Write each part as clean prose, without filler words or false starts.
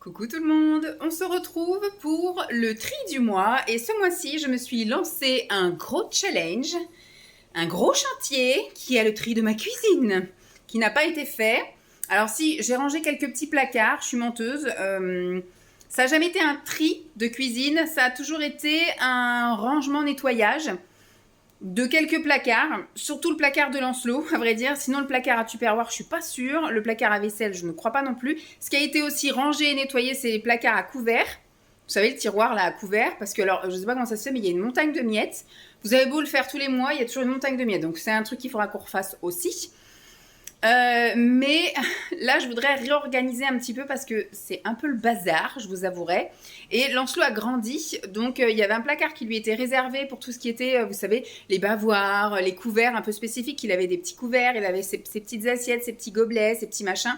Coucou tout le monde, on se retrouve pour le tri du mois et ce mois-ci je me suis lancé un gros challenge, un gros chantier qui est le tri de ma cuisine qui n'a pas été fait. Alors si j'ai rangé quelques petits placards, je suis menteuse, ça n'a jamais été un tri de cuisine, ça a toujours été un rangement nettoyage de quelques placards, surtout le placard de Lancelot, à vrai dire. Sinon, le placard à Tupperware, je suis pas sûre. Le placard à vaisselle, je ne crois pas non plus. Ce qui a été aussi rangé et nettoyé, c'est les placards à couvert. Vous savez, le tiroir là à couvert, parce que alors, je sais pas comment ça se fait, mais il y a une montagne de miettes. Vous avez beau le faire tous les mois, il y a toujours une montagne de miettes. Donc, c'est un truc qu'il faudra qu'on refasse aussi. Mais là, je voudrais réorganiser un petit peu parce que c'est un peu le bazar, je vous avouerai. Et Lancelot a grandi, donc il y avait un placard qui lui était réservé pour tout ce qui était, vous savez, les bavoirs, les couverts un peu spécifiques. Il avait des petits couverts, il avait ses petites assiettes, ses petits gobelets, ses petits machins.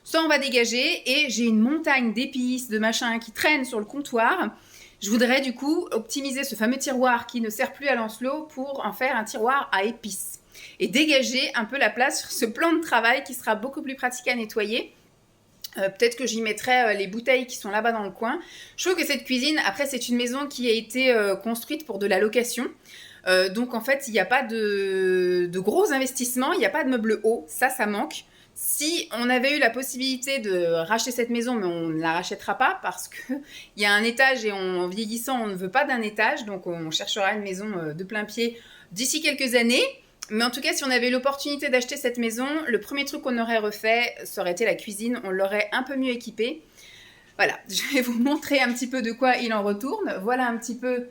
Ça, on va dégager. Et j'ai une montagne d'épices, de machins qui traînent sur le comptoir. Je voudrais du coup optimiser ce fameux tiroir qui ne sert plus à Lancelot pour en faire un tiroir à épices. Et dégager un peu la place sur ce plan de travail qui sera beaucoup plus pratique à nettoyer. Peut-être que j'y mettrai les bouteilles qui sont là-bas dans le coin. Je trouve que cette cuisine, après c'est une maison qui a été construite pour de la location. Donc en fait, il n'y a pas de gros investissements, il n'y a pas de meubles hauts, ça manque. Si on avait eu la possibilité de racheter cette maison, mais on ne la rachètera pas parce qu'il y a un étage et en vieillissant, on ne veut pas d'un étage. Donc on cherchera une maison de plein pied d'ici quelques années. Mais en tout cas, si on avait l'opportunité d'acheter cette maison, le premier truc qu'on aurait refait, ça aurait été la cuisine. On l'aurait un peu mieux équipée. Voilà, je vais vous montrer un petit peu de quoi il en retourne. Voilà un petit peu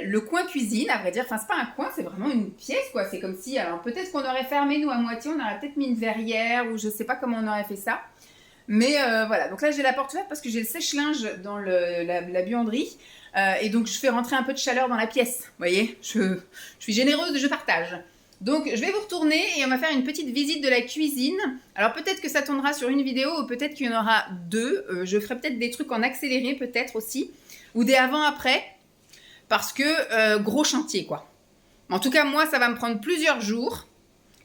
le coin cuisine, à vrai dire. Enfin, c'est pas un coin, c'est vraiment une pièce, quoi. C'est comme si, alors peut-être qu'on aurait fermé, nous, à moitié. On aurait peut-être mis une verrière ou je sais pas comment on aurait fait ça. Mais voilà, donc là, j'ai la porte ouverte parce que j'ai le sèche-linge dans la buanderie. Et donc, je fais rentrer un peu de chaleur dans la pièce. Vous voyez, je suis généreuse, je partage. Donc, je vais vous retourner et on va faire une petite visite de la cuisine. Alors, peut-être que ça tournera sur une vidéo ou peut-être qu'il y en aura deux. Je ferai peut-être des trucs en accéléré, peut-être aussi. Ou des avant-après. Parce que gros chantier, quoi. En tout cas, moi, ça va me prendre plusieurs jours.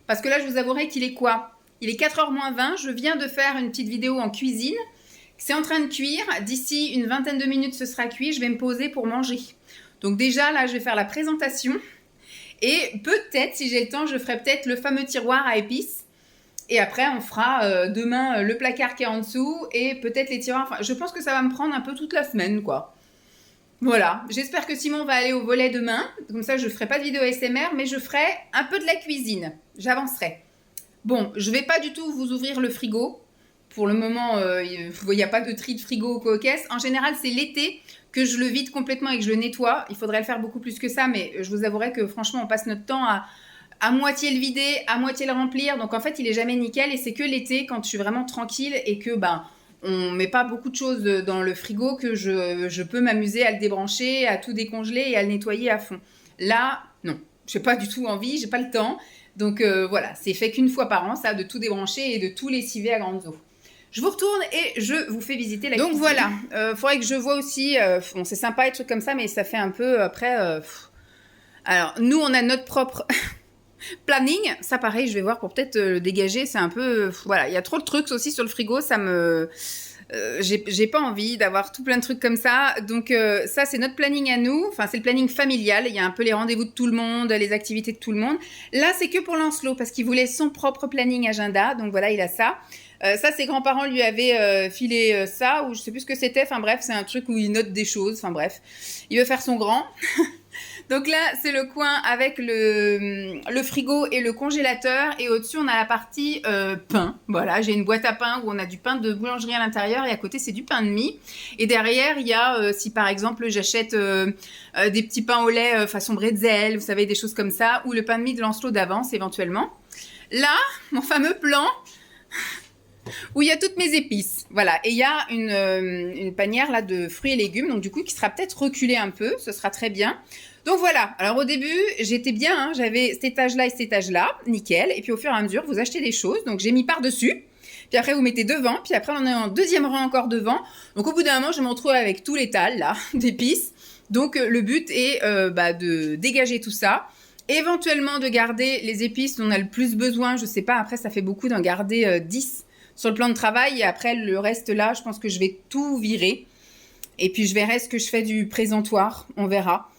Parce que là, je vous avouerai qu'il est quoi? Il est 4h moins 20. Je viens de faire une petite vidéo en cuisine. C'est en train de cuire. D'ici une vingtaine de minutes, ce sera cuit. Je vais me poser pour manger. Donc déjà, là, je vais faire la présentation. Et peut-être, si j'ai le temps, je ferai peut-être le fameux tiroir à épices. Et après, on fera demain le placard qui est en dessous et peut-être les tiroirs. Enfin, je pense que ça va me prendre un peu toute la semaine, quoi. Voilà. J'espère que Simon va aller au volet demain. Comme ça, je ne ferai pas de vidéo ASMR, mais je ferai un peu de la cuisine. J'avancerai. Bon, je ne vais pas du tout vous ouvrir le frigo. Pour le moment, il n'y a pas de tri de frigo aux caisses. En général, c'est l'été que je le vide complètement et que je le nettoie. Il faudrait le faire beaucoup plus que ça, mais je vous avouerai que franchement, on passe notre temps à moitié le vider, à moitié le remplir. Donc en fait, il est jamais nickel et c'est que l'été, quand je suis vraiment tranquille et que on met pas beaucoup de choses dans le frigo, que je peux m'amuser à le débrancher, à tout décongeler et à le nettoyer à fond. Là, non, j'ai pas du tout envie, j'ai pas le temps. Donc voilà, c'est fait qu'une fois par an, ça, de tout débrancher et de tout lessiver à grandes eaux. Je vous retourne et je vous fais visiter la cuisine. Donc voilà, faudrait que je vois aussi, bon c'est sympa les trucs comme ça, mais ça fait un peu après... Alors, nous on a notre propre planning, ça pareil, je vais voir pour peut-être le dégager, c'est un peu... voilà, il y a trop de trucs aussi sur le frigo, ça me... j'ai pas envie d'avoir tout plein de trucs comme ça. Donc ça, c'est notre planning à nous. Enfin, c'est le planning familial. Il y a un peu les rendez-vous de tout le monde, les activités de tout le monde. Là, c'est que pour Lancelot parce qu'il voulait son propre planning agenda. Donc voilà, il a ça. Ça, ses grands-parents lui avaient filé ça, ou je sais plus ce que c'était. Enfin bref, c'est un truc où il note des choses. Enfin bref, il veut faire son grand. Donc là, c'est le coin avec le frigo et le congélateur. Et au-dessus, on a la partie pain. Voilà, j'ai une boîte à pain où on a du pain de boulangerie à l'intérieur. Et à côté, c'est du pain de mie. Et derrière, il y a, si par exemple, j'achète des petits pains au lait façon bretzel, vous savez, des choses comme ça. Ou le pain de mie de Lancelot d'avance, éventuellement. Là, mon fameux plan... où il y a toutes mes épices. Voilà. Et il y a une panière là de fruits et légumes, donc du coup, qui sera peut-être reculée un peu. Ce sera très bien. Donc voilà. Alors au début, j'étais bien. Hein, j'avais cet étage-là et cet étage-là. Nickel. Et puis au fur et à mesure, vous achetez des choses. Donc j'ai mis par-dessus. Puis après, vous mettez devant. Puis après, on est en deuxième rang encore devant. Donc au bout d'un moment, je me retrouve avec tout l'étal là d'épices. Donc le but est de dégager tout ça. Éventuellement de garder les épices dont on a le plus besoin. Je sais pas. Après, ça fait beaucoup d'en garder 10. sur le plan de travail. Et après, le reste là, je pense que je vais tout virer. Et puis, je verrai ce que je fais du présentoir. On verra.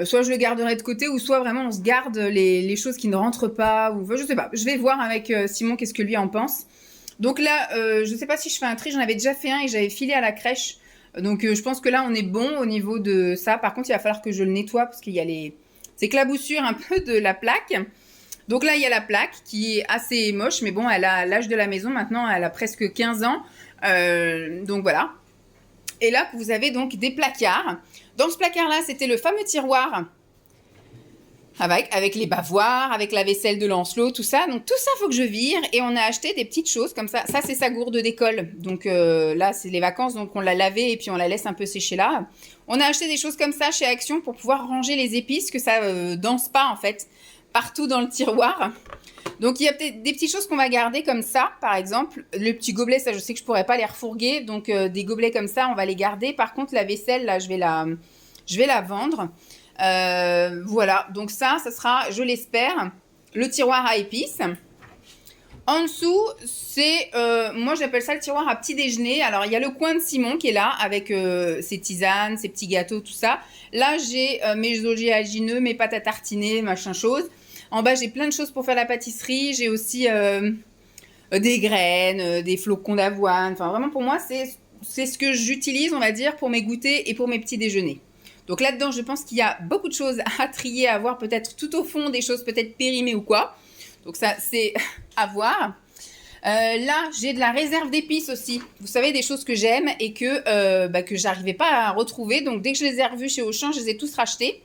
Soit je le garderai de côté, ou soit vraiment on se garde les choses qui ne rentrent pas. Ou je sais pas. Je vais voir avec Simon qu'est-ce que lui en pense. Donc là, je sais pas si je fais un tri. J'en avais déjà fait un et j'avais filé à la crèche. Donc je pense que là, on est bon au niveau de ça. Par contre, il va falloir que je le nettoie parce qu'il y a les éclaboussures un peu de la plaque. Donc là, il y a la plaque qui est assez moche. Mais bon, elle a l'âge de la maison maintenant. Elle a presque 15 ans. Donc voilà. Et là, vous avez donc des placards. Dans ce placard-là, c'était le fameux tiroir avec les bavoirs, avec la vaisselle de Lancelot, tout ça. Donc tout ça, il faut que je vire. Et on a acheté des petites choses comme ça. Ça, c'est sa gourde d'école. Donc là, c'est les vacances. Donc on l'a lavée et puis on la laisse un peu sécher là. On a acheté des choses comme ça chez Action pour pouvoir ranger les épices, que ça danse pas en fait partout dans le tiroir. Donc il y a peut-être des petites choses qu'on va garder comme ça, par exemple. Le petit gobelet, ça je sais que je pourrais pas les refourguer. Donc des gobelets comme ça, on va les garder. Par contre, la vaisselle, là, je vais la vendre. Voilà, donc ça sera, je l'espère, le tiroir à épices. En dessous, c'est, moi j'appelle ça le tiroir à petit déjeuner. Alors il y a le coin de Simon qui est là avec ses tisanes, ses petits gâteaux, tout ça. Là j'ai mes oléagineux, mes pâtes à tartiner, machin chose. En bas j'ai plein de choses pour faire la pâtisserie. J'ai aussi des graines, des flocons d'avoine. Enfin vraiment pour moi c'est ce que j'utilise, on va dire, pour mes goûters et pour mes petits déjeuners. Donc là-dedans, je pense qu'il y a beaucoup de choses à trier, à voir peut-être tout au fond, des choses peut-être périmées ou quoi. Donc ça, c'est à voir. Là, j'ai de la réserve d'épices aussi. Vous savez, des choses que j'aime et que j'arrivais pas à retrouver. Donc dès que je les ai revues chez Auchan, je les ai tous rachetés.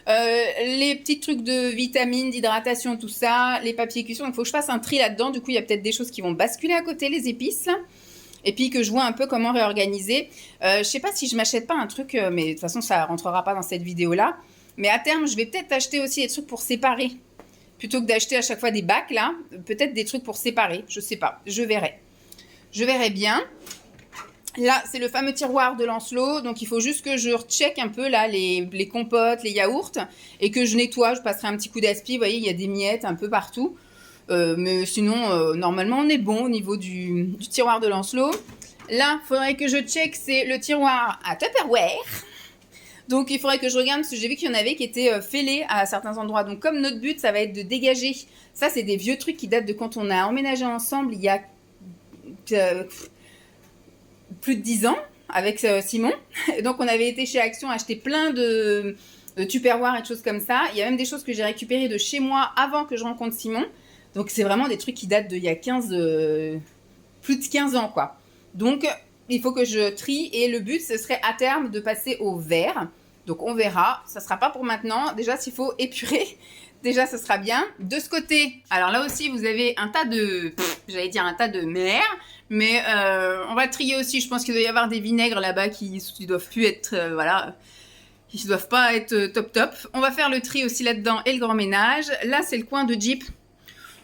Les petits trucs de vitamines, d'hydratation, tout ça, les papiers cuisson. Il faut que je fasse un tri là-dedans. Du coup, il y a peut-être des choses qui vont basculer à côté, les épices. Et puis que je vois un peu comment réorganiser. Je sais pas si je m'achète pas un truc, mais de toute façon ça rentrera pas dans cette vidéo-là. Mais à terme, je vais peut-être acheter aussi des trucs pour séparer. Plutôt que d'acheter à chaque fois des bacs, là, peut-être des trucs pour séparer. Je sais pas, je verrai. Je verrai bien. Là, c'est le fameux tiroir de Lancelot. Donc il faut juste que je recheck un peu là les compotes, les yaourts. Et que je nettoie, je passerai un petit coup d'aspi. Vous voyez, il y a des miettes un peu partout. Mais sinon, normalement, on est bon au niveau du tiroir de Lancelot. Là, il faudrait que je check, c'est le tiroir à Tupperware. Donc, il faudrait que je regarde, parce que j'ai vu qu'il y en avait qui étaient fêlés à certains endroits. Donc, comme notre but, ça va être de dégager. Ça, c'est des vieux trucs qui datent de quand on a emménagé ensemble il y a plus de 10 ans avec Simon. Donc, on avait été chez Action acheter plein de Tupperware et de choses comme ça. Il y a même des choses que j'ai récupérées de chez moi avant que je rencontre Simon. Donc, c'est vraiment des trucs qui datent d'il y a plus de 15 ans, quoi. Donc, il faut que je trie et le but, ce serait à terme de passer au vert. Donc, on verra. Ça ne sera pas pour maintenant. Déjà, s'il faut épurer, déjà, ce sera bien. De ce côté, alors là aussi, vous avez un tas de... j'allais dire un tas de mer. Mais on va trier aussi. Je pense qu'il doit y avoir des vinaigres là-bas qui ne doivent plus être... voilà... Ils ne doivent pas être top. On va faire le tri aussi là-dedans et le grand ménage. Là, c'est le coin de Jeep.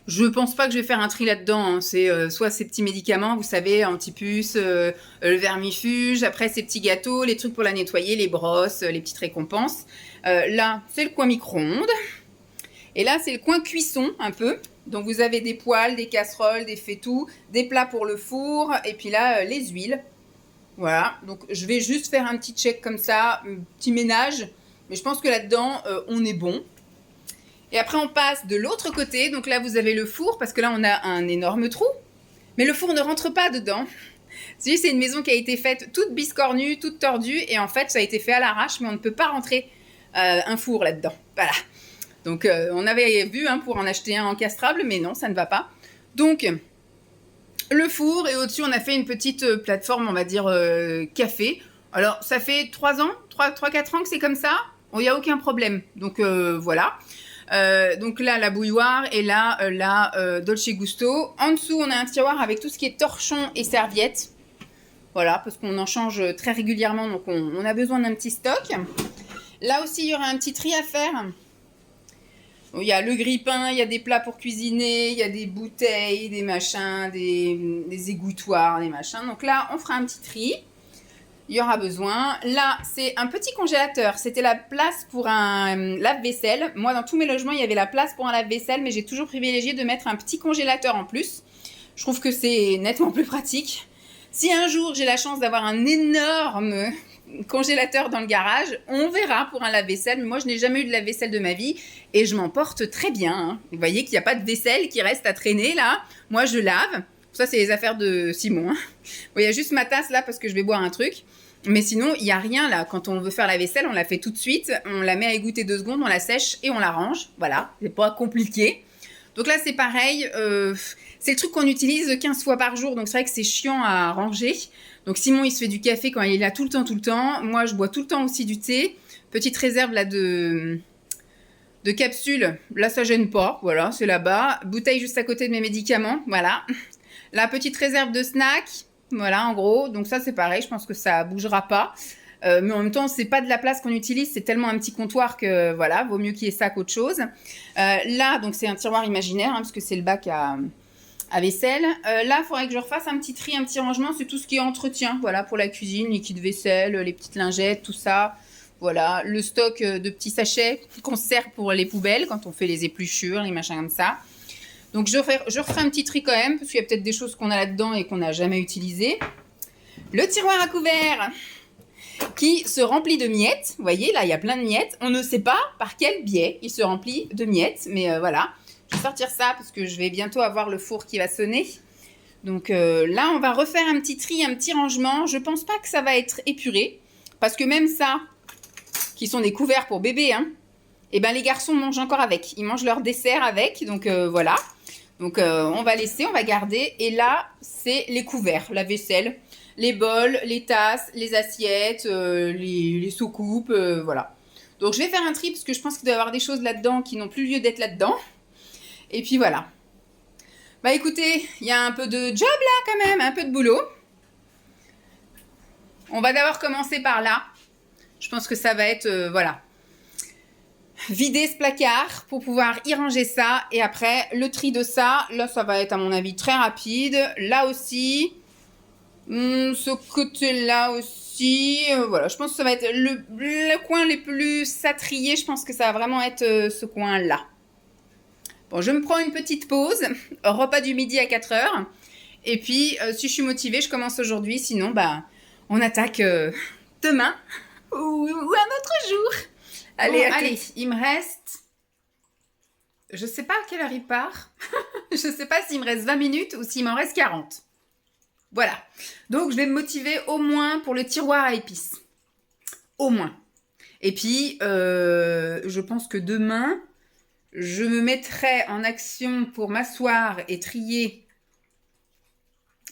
Je pense pas que je vais faire un tri là-dedans. Hein. C'est soit ces petits médicaments, vous savez, antipuce, le vermifuge, après ces petits gâteaux, les trucs pour la nettoyer, les brosses, les petites récompenses. Là, c'est le coin micro-ondes. Et là, c'est le coin cuisson, un peu. Donc, vous avez des poêles, des casseroles, des faitout, des plats pour le four, et puis là, les huiles. Voilà. Donc, je vais juste faire un petit check comme ça, un petit ménage. Mais je pense que là-dedans, on est bon. Et après, on passe de l'autre côté. Donc là, vous avez le four, parce que là, on a un énorme trou. Mais le four ne rentre pas dedans. C'est une maison qui a été faite toute biscornue, toute tordue. Et en fait, ça a été fait à l'arrache, mais on ne peut pas rentrer un four là-dedans. Voilà. Donc, on avait vu pour en acheter un encastrable, mais non, ça ne va pas. Donc, le four. Et au-dessus, on a fait une petite plateforme, on va dire, café. Alors, ça fait 3 ans, 3-4 ans que c'est comme ça. Il n'y a aucun problème. Donc, voilà. Donc là, la bouilloire et là, la Dolce Gusto. En dessous, on a un tiroir avec tout ce qui est torchon et serviettes. Voilà, parce qu'on en change très régulièrement, donc on a besoin d'un petit stock. Là aussi, il y aura un petit tri à faire. Il y a le grille-pain, il y a des plats pour cuisiner, il y a des bouteilles, des machins, des égouttoirs, des machins. Donc là, on fera un petit tri. Il y aura besoin. Là, c'est un petit congélateur. C'était la place pour un lave-vaisselle. Moi, dans tous mes logements, il y avait la place pour un lave-vaisselle, mais j'ai toujours privilégié de mettre un petit congélateur en plus. Je trouve que c'est nettement plus pratique. Si un jour j'ai la chance d'avoir un énorme congélateur dans le garage, on verra pour un lave-vaisselle. Mais moi, je n'ai jamais eu de lave-vaisselle de ma vie et je m'en porte très bien. Hein. Vous voyez qu'il n'y a pas de vaisselle qui reste à traîner là. Moi, je lave. Ça, c'est les affaires de Simon. Hein. Bon, il y a juste ma tasse là parce que je vais boire un truc. Mais sinon, il n'y a rien là. Quand on veut faire la vaisselle, on la fait tout de suite. On la met à égoutter 2 secondes, on la sèche et on la range. Voilà, c'est pas compliqué. Donc là, c'est pareil. C'est le truc qu'on utilise 15 fois par jour. Donc c'est vrai que c'est chiant à ranger. Donc Simon, il se fait du café quand il est là tout le temps. Moi, je bois tout le temps aussi du thé. Petite réserve là de capsules. Là, ça gêne pas. Voilà, c'est là-bas. Bouteille juste à côté de mes médicaments. Voilà. La petite réserve de snacks. Voilà, en gros. Donc ça, c'est pareil. Je pense que ça bougera pas. Mais en même temps, c'est pas de la place qu'on utilise. C'est tellement un petit comptoir que, voilà, vaut mieux qu'il y ait ça qu'autre chose. Là, donc c'est un tiroir imaginaire, hein, parce que c'est le bac à vaisselle. Là, il faudrait que je refasse un petit tri, un petit rangement. C'est tout ce qui est entretien, voilà, pour la cuisine, liquide vaisselle, les petites lingettes, tout ça. Voilà, le stock de petits sachets qu'on sert pour les poubelles quand on fait les épluchures, les machins comme ça. Donc, je referai un petit tri quand même, parce qu'il y a peut-être des choses qu'on a là-dedans et qu'on n'a jamais utilisées. Le tiroir à couverts qui se remplit de miettes. Vous voyez, là, il y a plein de miettes. On ne sait pas par quel biais il se remplit de miettes, mais voilà. Je vais sortir ça parce que je vais bientôt avoir le four qui va sonner. Donc là, on va refaire un petit tri, un petit rangement. Je pense pas que ça va être épuré, parce que même ça, qui sont des couverts pour bébé, hein, et ben les garçons mangent encore avec. Ils mangent leur dessert avec, donc voilà. Donc on va laisser, on va garder. Et là, c'est les couverts, la vaisselle, les bols, les tasses, les assiettes, les soucoupes, voilà. Donc je vais faire un tri parce que je pense qu'il doit y avoir des choses là-dedans qui n'ont plus lieu d'être là-dedans. Et puis voilà. Bah écoutez, il y a un peu de job là quand même, un peu de boulot. On va d'abord commencer par là. Je pense que ça va être, voilà, vider ce placard pour pouvoir y ranger ça. Et après, le tri de ça, là, ça va être à mon avis très rapide. Là aussi, ce côté-là aussi. Voilà, je pense que ça va être le coin les plus à trier. Je pense que ça va vraiment être ce coin-là. Bon, je me prends une petite pause. Repas du midi à 4 h. Et puis, si je suis motivée, je commence aujourd'hui. Sinon, bah, on attaque demain ou un autre jour. Allez, bon, allez, il me reste... Je sais pas à quelle heure il part. Je sais pas s'il me reste 20 minutes ou s'il m'en reste 40. Voilà. Donc, je vais me motiver au moins pour le tiroir à épices. Au moins. Et puis, je pense que demain, je me mettrai en action pour m'asseoir et trier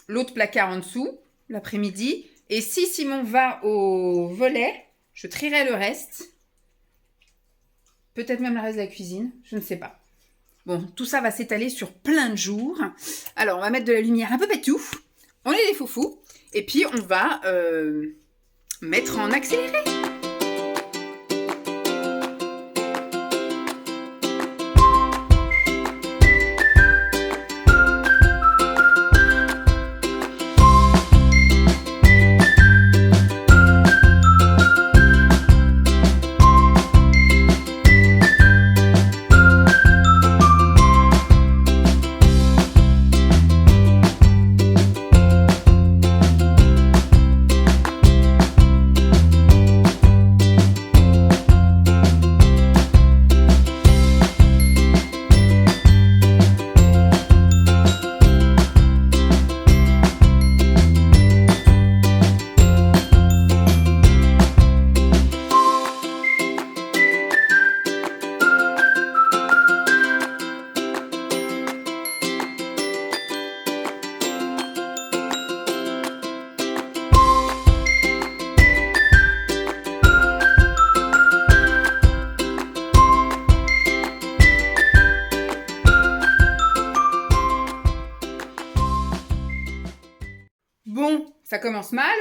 l'autre placard en dessous, l'après-midi. Et si Simon va au volet, je trierai le reste. Peut-être même le reste de la cuisine, je ne sais pas. Bon, tout ça va s'étaler sur plein de jours. Alors, on va mettre de la lumière un peu partout. On est des foufous. Et puis, on va mettre en accéléré. Bon, ça commence mal,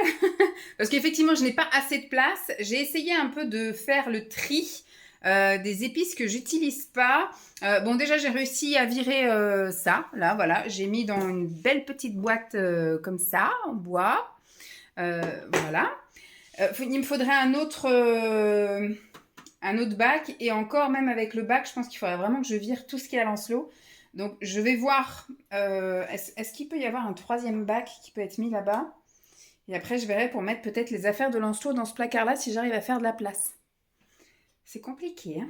parce qu'effectivement, je n'ai pas assez de place. J'ai essayé un peu de faire le tri des épices que j'utilise pas. Bon, déjà, j'ai réussi à virer ça. Là, voilà, j'ai mis dans une belle petite boîte comme ça, en bois. Voilà. Il me faudrait un autre bac. Et encore, même avec le bac, je pense qu'il faudrait vraiment que je vire tout ce qu'il y a à Lancelot. Donc, je vais voir, est-ce qu'il peut y avoir un troisième bac qui peut être mis là-bas? Et après, je verrai pour mettre peut-être les affaires de Lancelot dans ce placard-là si j'arrive à faire de la place. C'est compliqué, hein.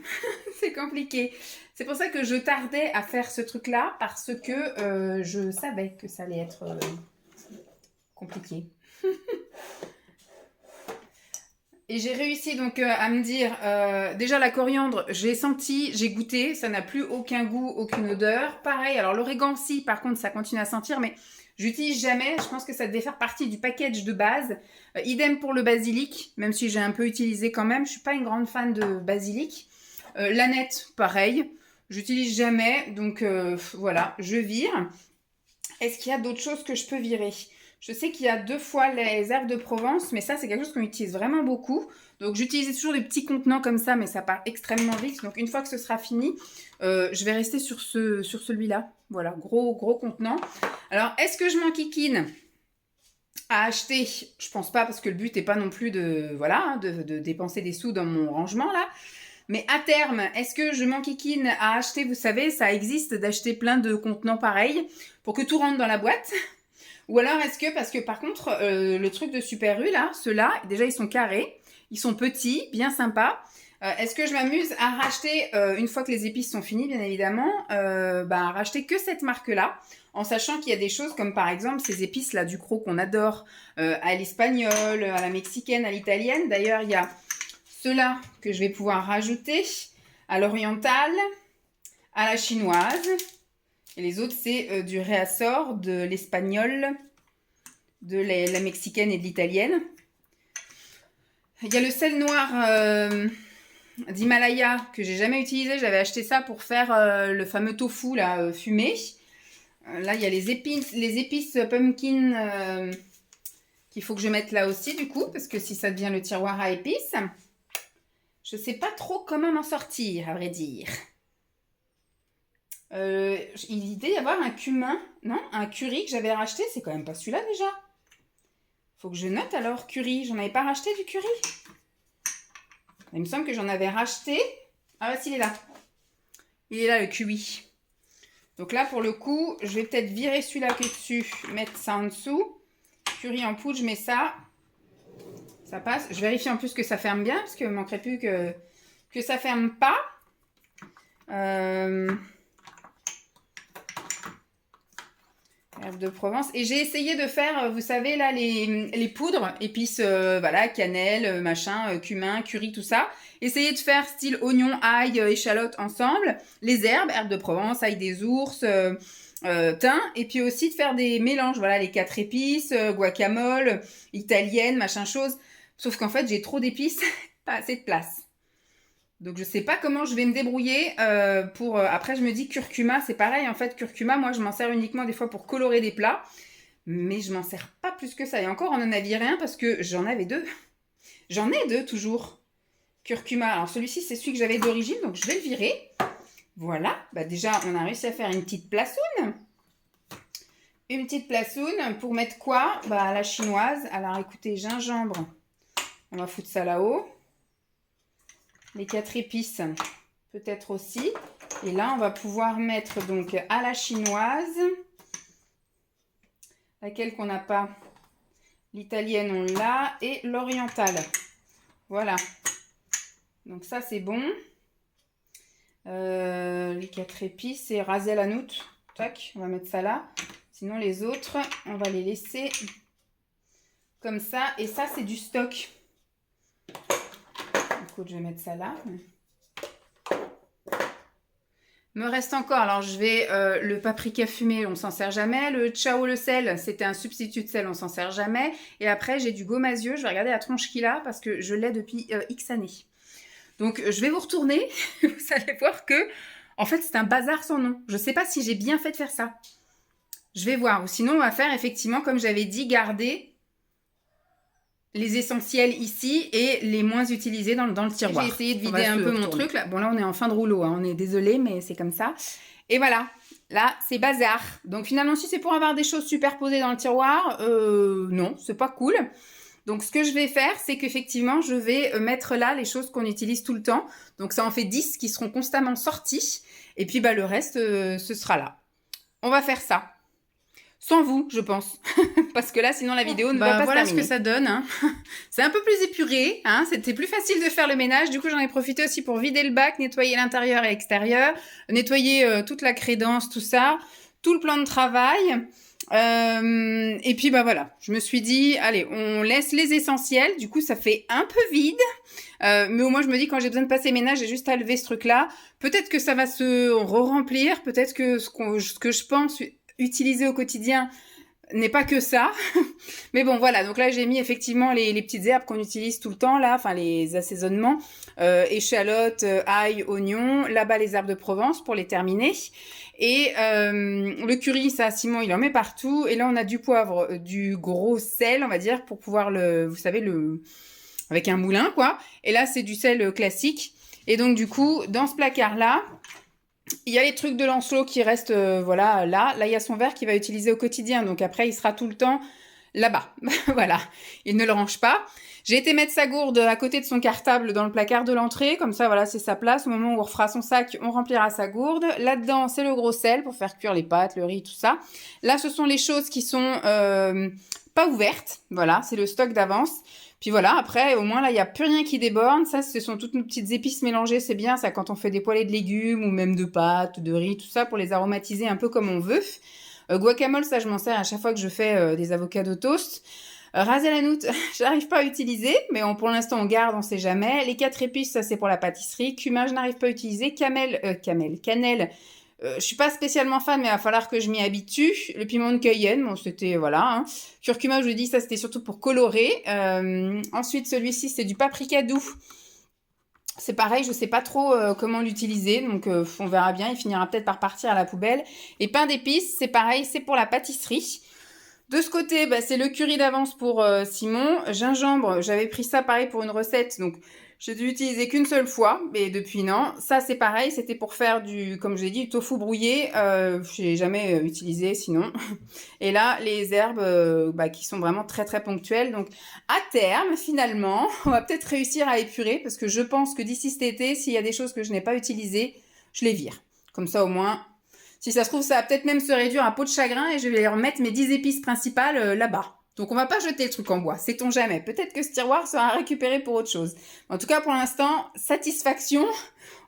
C'est compliqué. C'est pour ça que je tardais à faire ce truc-là parce que je savais que ça allait être compliqué. Et j'ai réussi donc à me dire, déjà la coriandre, j'ai senti, j'ai goûté, ça n'a plus aucun goût, aucune odeur. Pareil, alors l'origan si, par contre, ça continue à sentir, mais j'utilise jamais. Je pense que ça devait faire partie du package de base. Idem pour le basilic, même si j'ai un peu utilisé quand même. Je suis pas une grande fan de basilic. L'aneth, pareil. J'utilise jamais, donc voilà, je vire. Est-ce qu'il y a d'autres choses que je peux virer? Je sais qu'il y a 2 fois les herbes de Provence, mais ça, c'est quelque chose qu'on utilise vraiment beaucoup. Donc, j'utilise toujours des petits contenants comme ça, mais ça part extrêmement vite. Donc, une fois que ce sera fini, je vais rester sur celui-là. Voilà, gros contenant. Alors, est-ce que je m'enquiquine à acheter? Je pense pas, parce que le but n'est pas non plus de, voilà, de dépenser des sous dans mon rangement, là. Mais à terme, est-ce que je m'enquiquine à acheter? Vous savez, ça existe d'acheter plein de contenants pareils pour que tout rentre dans la boîte. Ou alors est-ce que, parce que par contre, le truc de Super U, là, ceux-là, déjà ils sont carrés, ils sont petits, bien sympas. Est-ce que je m'amuse à racheter, une fois que les épices sont finies, bien évidemment, à racheter que cette marque-là, en sachant qu'il y a des choses comme par exemple ces épices-là du croc qu'on adore, à l'espagnol, à la mexicaine, à l'italienne. D'ailleurs, il y a ceux-là que je vais pouvoir rajouter à l'orientale, à la chinoise. Et les autres, c'est du réassort, de l'espagnol, de la mexicaine et de l'italienne. Il y a le sel noir d'Himalaya que j'ai jamais utilisé. J'avais acheté ça pour faire le fameux tofu là, fumé. Là, il y a les épices pumpkin qu'il faut que je mette là aussi du coup, parce que si ça devient le tiroir à épices, je sais pas trop comment m'en sortir, à vrai dire. Il devait y avoir un cumin, non? Un curry que j'avais racheté, c'est quand même pas celui-là déjà. Faut que je note alors, curry. J'en avais pas racheté du curry? Il me semble que j'en avais racheté. Ah bah si, il est là. Il est là le curry. Donc là, pour le coup, je vais peut-être virer celui-là qui est dessus, mettre ça en dessous. Curry en poudre, je mets ça. Ça passe. Je vérifie en plus que ça ferme bien, parce qu'il ne manquerait plus que ça ferme pas. Herbe de Provence. Et j'ai essayé de faire, vous savez, là, les poudres, épices, voilà, cannelle, machin, cumin, curry, tout ça. Essayez de faire style oignon, ail, échalote ensemble. Les herbes de Provence, ail des ours, thym. Et puis aussi de faire des mélanges, voilà, les 4 épices, guacamole, italienne, machin chose. Sauf qu'en fait, j'ai trop d'épices, pas assez de place. Donc je sais pas comment je vais me débrouiller pour... après je me dis curcuma, c'est pareil en fait, curcuma, moi je m'en sers uniquement des fois pour colorer des plats, mais je m'en sers pas plus que ça. Et encore on en a viré un parce que j'en avais 2. J'en ai 2 toujours. Curcuma, alors celui-ci c'est celui que j'avais d'origine, donc je vais le virer. Voilà, bah déjà on a réussi à faire une petite plaçoune. Une petite plaçoune pour mettre quoi? Bah la chinoise. Alors écoutez, gingembre, on va foutre ça là-haut. Les 4 épices, peut-être aussi. Et là, on va pouvoir mettre donc à la chinoise, laquelle qu'on n'a pas. L'italienne, on l'a. Et l'orientale. Voilà. Donc ça, c'est bon. Les 4 épices et rasé la noute. Tac, on va mettre ça là. Sinon, les autres, on va les laisser comme ça. Et ça, c'est du stock. Je vais mettre ça là. Me reste encore, alors je vais le paprika fumé, on s'en sert jamais. Le ciao le sel, c'était un substitut de sel, on s'en sert jamais. Et après j'ai du gommasieux, je vais regarder la tronche qu'il a parce que je l'ai depuis X années. Donc je vais vous retourner, vous allez voir que en fait c'est un bazar sans nom. Je sais pas si j'ai bien fait de faire ça. Je vais voir, ou sinon on va faire effectivement comme j'avais dit, garder les essentiels ici et les moins utilisés dans le tiroir. J'ai essayé de vider un peu mon truc. Là. Bon, là, on est en fin de rouleau. Hein. On est désolé, mais c'est comme ça. Et voilà. Là, c'est bazar. Donc, finalement, si c'est pour avoir des choses superposées dans le tiroir, non, c'est pas cool. Donc, ce que je vais faire, c'est qu'effectivement, je vais mettre là les choses qu'on utilise tout le temps. Donc, ça en fait 10 qui seront constamment sorties. Et puis, le reste, ce sera là. On va faire ça. Sans vous, je pense. Parce que là, sinon, la vidéo ne va pas se terminer. Voilà ce que ça donne. Hein. C'est un peu plus épuré. Hein. C'était plus facile de faire le ménage. Du coup, j'en ai profité aussi pour vider le bac, nettoyer l'intérieur et l'extérieur, nettoyer toute la crédence, tout ça, tout le plan de travail. Et puis voilà, je me suis dit, allez, on laisse les essentiels. Du coup, ça fait un peu vide. Mais au moins, je me dis, quand j'ai besoin de passer ménage, j'ai juste à lever ce truc-là. Peut-être que ça va se re-remplir. Peut-être que ce que je pense utiliser au quotidien n'est pas que ça. Mais bon, voilà. Donc là, j'ai mis effectivement les petites herbes qu'on utilise tout le temps, là. Enfin, les assaisonnements. Échalotes, ail, oignons. Là-bas, les herbes de Provence pour les terminer. Et le curry, ça, Simon, il en met partout. Et là, on a du poivre, du gros sel, on va dire, pour pouvoir vous savez, avec un moulin, quoi. Et là, c'est du sel classique. Et donc, du coup, dans ce placard-là, il y a les trucs de Lancelot qui restent, voilà, là. Là, il y a son verre qu'il va utiliser au quotidien. Donc, après, il sera tout le temps là-bas. Voilà. Il ne le range pas. J'ai été mettre sa gourde à côté de son cartable dans le placard de l'entrée. Comme ça, voilà, c'est sa place. Au moment où on refera son sac, on remplira sa gourde. Là-dedans, c'est le gros sel pour faire cuire les pâtes, le riz, tout ça. Là, ce sont les choses qui sont pas ouvertes. Voilà, c'est le stock d'avance. Puis voilà, après, au moins, là, il n'y a plus rien qui déborde. Ça, ce sont toutes nos petites épices mélangées. C'est bien, ça, quand on fait des poêlées de légumes ou même de pâtes, de riz, tout ça, pour les aromatiser un peu comme on veut. Guacamole, ça, je m'en sers à chaque fois que je fais des avocats au toast. Raser la noute, j'arrive pas à utiliser, mais pour l'instant, on garde, on sait jamais. Les 4 épices, ça, c'est pour la pâtisserie. Cumin, je n'arrive pas à utiliser. Cannelle. Je suis pas spécialement fan, mais il va falloir que je m'y habitue. Le piment de Cayenne, bon, c'était, voilà. Hein. Curcuma, je vous dis, ça, c'était surtout pour colorer. Ensuite, celui-ci, c'est du paprika doux. C'est pareil, je sais pas trop comment l'utiliser, donc on verra bien. Il finira peut-être par partir à la poubelle. Et pain d'épices, c'est pareil, c'est pour la pâtisserie. De ce côté, c'est le curry d'avance pour Simon. Gingembre, j'avais pris ça pareil pour une recette, donc j'ai dû l'utiliser qu'une seule fois, mais depuis non. Ça c'est pareil, c'était pour faire comme je l'ai dit, du tofu brouillé. Je n'ai jamais utilisé sinon. Et là, les herbes qui sont vraiment très très ponctuelles. Donc à terme, finalement, on va peut-être réussir à épurer, parce que je pense que d'ici cet été, s'il y a des choses que je n'ai pas utilisées, je les vire. Comme ça au moins... Si ça se trouve, ça va peut-être même se réduire à peau de chagrin et je vais remettre mes 10 épices principales là-bas. Donc on va pas jeter le truc en bois, sait-on jamais. Peut-être que ce tiroir sera récupéré pour autre chose. En tout cas, pour l'instant, satisfaction.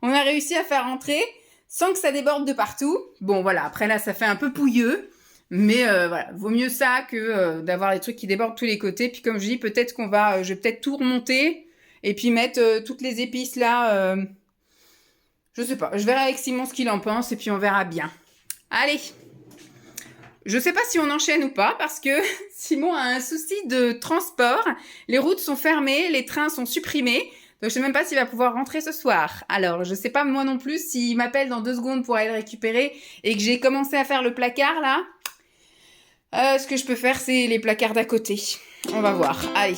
On a réussi à faire rentrer sans que ça déborde de partout. Bon voilà, après là, ça fait un peu pouilleux. Mais voilà, vaut mieux ça que d'avoir les trucs qui débordent de tous les côtés. Puis comme je dis, peut-être je vais peut-être tout remonter et puis mettre toutes les épices là... Je sais pas, je verrai avec Simon ce qu'il en pense et puis on verra bien. Allez, je sais pas si on enchaîne ou pas parce que Simon a un souci de transport. Les routes sont fermées, les trains sont supprimés. Donc je sais même pas s'il va pouvoir rentrer ce soir. Alors je sais pas moi non plus s'il m'appelle dans 2 secondes pour aller le récupérer et que j'ai commencé à faire le placard là. Ce que je peux faire c'est les placards d'à côté. On va voir, allez.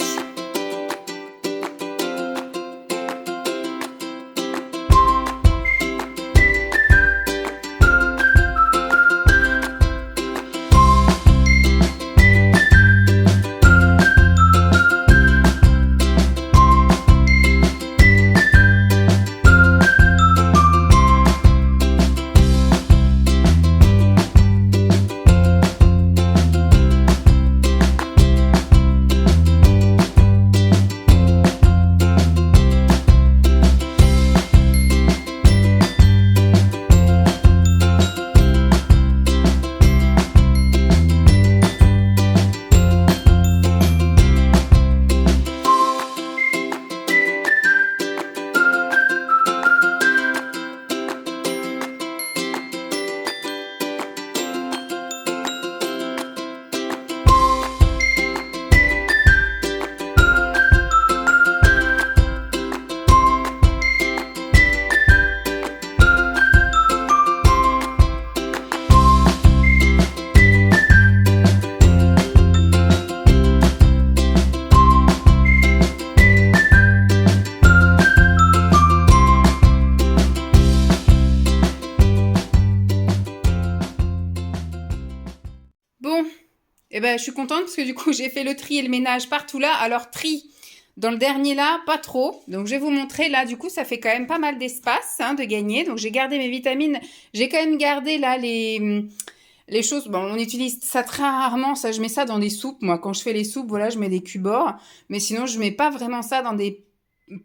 ben, je suis contente parce que du coup, j'ai fait le tri et le ménage partout là. Alors, tri dans le dernier là, pas trop. Donc, je vais vous montrer là. Du coup, ça fait quand même pas mal d'espace hein, de gagner. Donc, j'ai gardé mes vitamines. J'ai quand même gardé là les choses. Bon, on utilise ça très rarement. Ça, je mets ça dans des soupes. Moi, quand je fais les soupes, voilà, je mets des cubes-or. Mais sinon, je mets pas vraiment ça dans des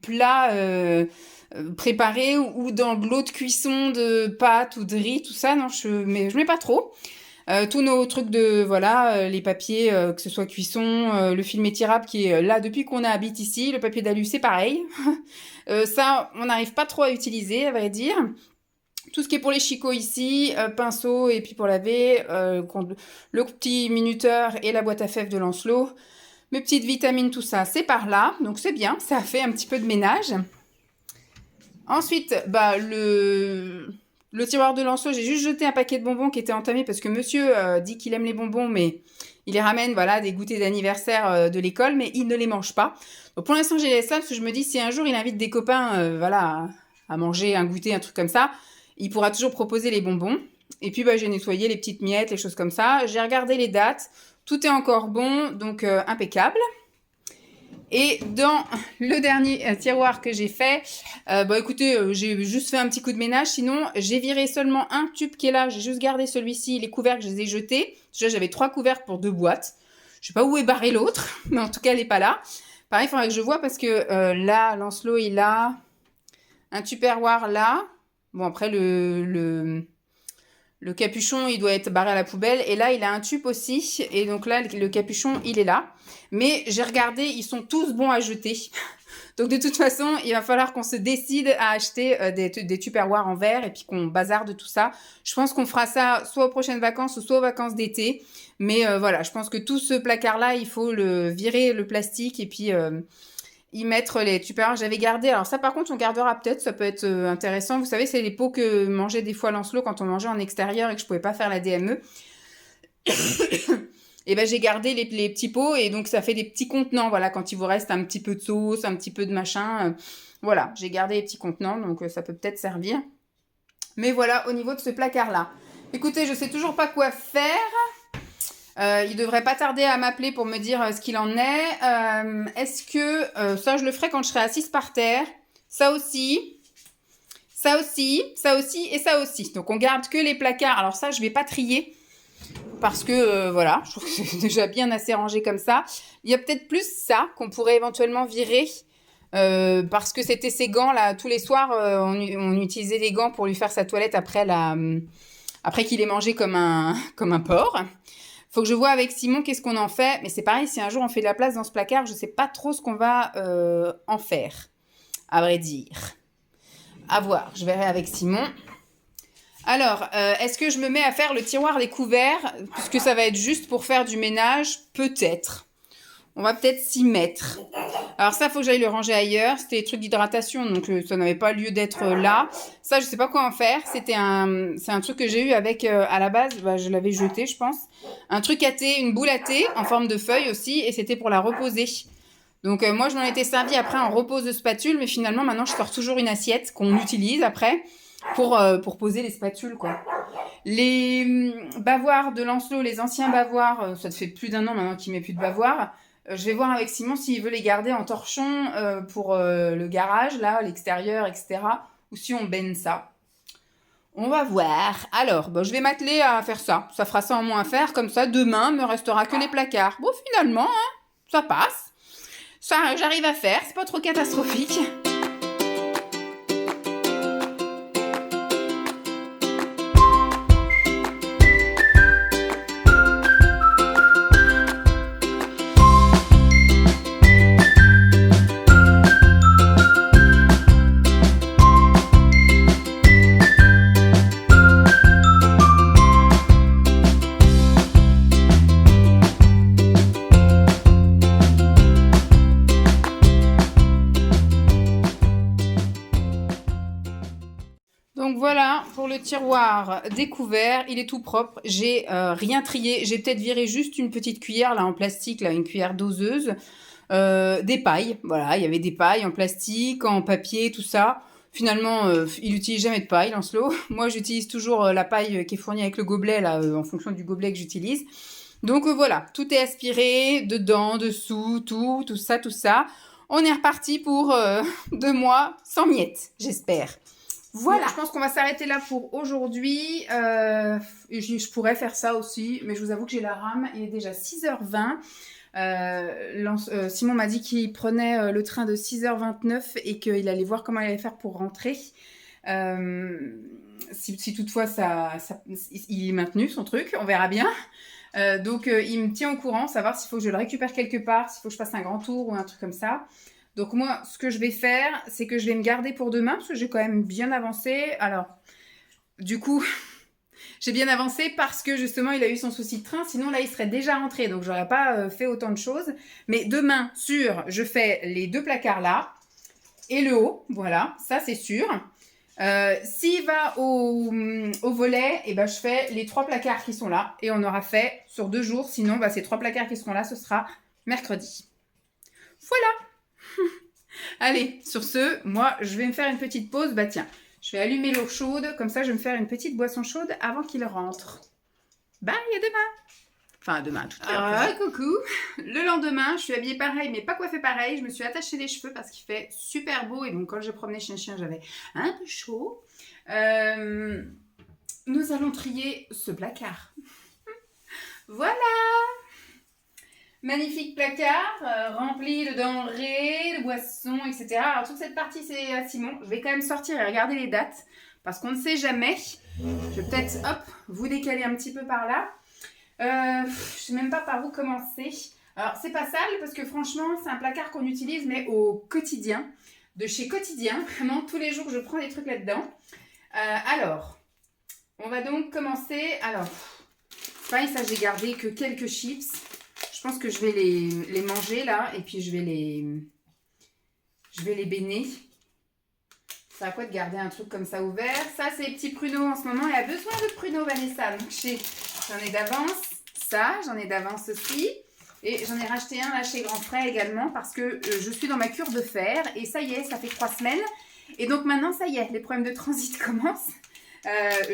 plats préparés ou dans de l'eau de cuisson de pâtes ou de riz, tout ça. Non, je mets pas trop. Tous nos trucs de, voilà, les papiers, que ce soit cuisson, le film étirable qui est là depuis qu'on habite ici, le papier d'alu, c'est pareil. Ça, on n'arrive pas trop à utiliser, à vrai dire. Tout ce qui est pour les chicots ici, pinceau et puis pour laver, le petit minuteur et la boîte à fèves de Lancelot. Mes petites vitamines, tout ça, c'est par là. Donc c'est bien, ça fait un petit peu de ménage. Ensuite, bah, le tiroir de Lancelot, j'ai juste jeté un paquet de bonbons qui était entamé parce que monsieur dit qu'il aime les bonbons, mais il les ramène, voilà, des goûters d'anniversaire de l'école, mais il ne les mange pas. Donc pour l'instant, j'ai laissé ça parce que je me dis, si un jour il invite des copains, voilà, à manger un goûter, un truc comme ça, il pourra toujours proposer les bonbons. Et puis, bah, j'ai nettoyé les petites miettes, les choses comme ça. J'ai regardé les dates. Tout est encore bon, donc impeccable. Et dans le dernier tiroir que j'ai fait, bah écoutez, j'ai juste fait un petit coup de ménage. Sinon, j'ai viré seulement un tube qui est là. J'ai juste gardé celui-ci. Les couvercles, je les ai jetés. Déjà, j'avais 3 couvercles pour 2 boîtes. Je sais pas où est barré l'autre, mais en tout cas, elle n'est pas là. Pareil, il faudrait que je vois parce que là, Lancelot, il a un tupperware là. Bon, après, le capuchon, il doit être barré à la poubelle. Et là, il a un tube aussi. Et donc là, le capuchon, il est là. Mais j'ai regardé, ils sont tous bons à jeter. Donc de toute façon, il va falloir qu'on se décide à acheter des tupperwares en verre et puis qu'on bazarde tout ça. Je pense qu'on fera ça soit aux prochaines vacances ou soit aux vacances d'été. Mais voilà, je pense que tout ce placard-là, il faut le virer le plastique et puis y mettre les tupperwares. J'avais gardé, alors ça par contre on gardera peut-être, ça peut être intéressant. Vous savez, c'est les pots que mangeait des fois Lancelot quand on mangeait en extérieur et que je pouvais pas faire la DME. Et ben j'ai gardé les petits pots et donc ça fait des petits contenants, voilà, quand il vous reste un petit peu de sauce, un petit peu de machin, voilà, j'ai gardé les petits contenants, donc ça peut peut-être servir. Mais voilà, au niveau de ce placard-là. Écoutez, je sais toujours pas quoi faire. Il devrait pas tarder à m'appeler pour me dire ce qu'il en est. Est-ce que ça, je le ferai quand je serai assise par terre. Ça aussi, ça aussi, ça aussi et ça aussi. Donc on garde que les placards. Alors ça, je vais pas trier parce que voilà, je trouve que c'est déjà bien assez rangé comme ça. Il y a peut-être plus ça qu'on pourrait éventuellement virer. Parce que c'était ses gants là, tous les soirs on utilisait des gants pour lui faire sa toilette après qu'il ait mangé comme un porc. Faut que je vois avec Simon qu'est-ce qu'on en fait. Mais c'est pareil, si un jour on fait de la place dans ce placard, je sais pas trop ce qu'on va en faire, à vrai dire. À voir, je verrai avec Simon. Alors, est-ce que je me mets à faire le tiroir des couverts, puisque ça va être juste pour faire du ménage? Peut-être. On va peut-être s'y mettre. Alors ça, faut que j'aille le ranger ailleurs. C'était des trucs d'hydratation, donc ça n'avait pas lieu d'être là. Ça, je sais pas quoi en faire. C'est un truc que j'ai eu avec, à la base, bah, je l'avais jeté, je pense. Un truc à thé, une boule à thé, en forme de feuille aussi, et c'était pour la reposer. Donc moi, je m'en étais servi après en repose de spatule, mais finalement, maintenant, je sors toujours une assiette qu'on utilise après pour poser les spatules, quoi. Les bavoirs de Lancelot, les anciens bavoirs, ça te fait plus d'1 an maintenant qu'il met plus de bavoirs. Je vais voir avec Simon s'il veut les garder en torchon pour le garage, là, l'extérieur, etc. Ou si on baigne ça. On va voir. Alors, je vais m'atteler à faire ça. Ça fera ça en moins à faire. Comme ça, demain, me restera que les placards. Bon, finalement, hein, ça passe. Ça, j'arrive à faire. C'est pas trop catastrophique. Donc voilà pour le tiroir découvert, il est tout propre, j'ai rien trié, j'ai peut-être viré juste une petite cuillère là en plastique, là une cuillère doseuse, des pailles, voilà, il y avait des pailles en plastique, en papier, tout ça. Finalement, il n'utilise jamais de paille, Lancelot. Moi, j'utilise toujours la paille qui est fournie avec le gobelet, là, en fonction du gobelet que j'utilise. Donc voilà, tout est aspiré, dedans, dessous, tout ça, tout ça. On est reparti pour 2 mois sans miettes, j'espère. Voilà. Bon, je pense qu'on va s'arrêter là pour aujourd'hui. Je pourrais faire ça aussi, mais je vous avoue que j'ai la rame. Il est déjà 6h20. Simon m'a dit qu'il prenait le train de 6h29 et qu'il allait voir comment il allait faire pour rentrer. Si toutefois il est maintenu son truc, on verra bien. Donc il me tient au courant, savoir s'il faut que je le récupère quelque part, s'il faut que je fasse un grand tour ou un truc comme ça. Donc moi, ce que je vais faire, c'est que je vais me garder pour demain, parce que j'ai quand même bien avancé. Alors, du coup, j'ai bien avancé parce que justement, il a eu son souci de train. Sinon, là, il serait déjà rentré, donc j'aurais pas fait autant de choses. Mais demain, sûr, je fais les 2 placards là et le haut, voilà, ça c'est sûr. S'il va au volet, et ben, je fais les 3 placards qui sont là et on aura fait sur 2 jours. Sinon, ces 3 placards qui seront là, ce sera mercredi. Voilà. Allez, sur ce, moi, je vais me faire une petite pause. Tiens, je vais allumer l'eau chaude. Comme ça, je vais me faire une petite boisson chaude avant qu'il rentre. Bye, à demain. Enfin, demain, tout à l'heure. Coucou. Le lendemain, je suis habillée pareil, mais pas coiffée pareil. Je me suis attachée les cheveux parce qu'il fait super beau. Et donc, quand je promenais chez un chien, j'avais un peu chaud. Nous allons trier ce placard. Voilà. Magnifique placard, rempli de denrées, de boissons, etc. Alors toute cette partie c'est à Simon. Je vais quand même sortir et regarder les dates, parce qu'on ne sait jamais. Je vais peut-être, hop, vous décaler un petit peu par là. Je ne sais même pas par où commencer. Alors c'est pas sale, parce que franchement c'est un placard qu'on utilise, mais au quotidien. De chez Quotidien, vraiment tous les jours je prends des trucs là-dedans. Alors, on va donc commencer. Alors, pareil, ça j'ai gardé que quelques chips. Je pense que je vais les manger là et puis je vais les béner. Ça va quoi de garder un truc comme ça ouvert. Ça c'est les petits pruneaux en ce moment. Elle a besoin de pruneaux, Vanessa. Donc j'en ai d'avance. Ça, j'en ai d'avance aussi. Et j'en ai racheté un là chez Grand Frais également parce que je suis dans ma cure de fer. Et ça y est, ça fait 3 semaines. Et donc maintenant, ça y est, les problèmes de transit commencent.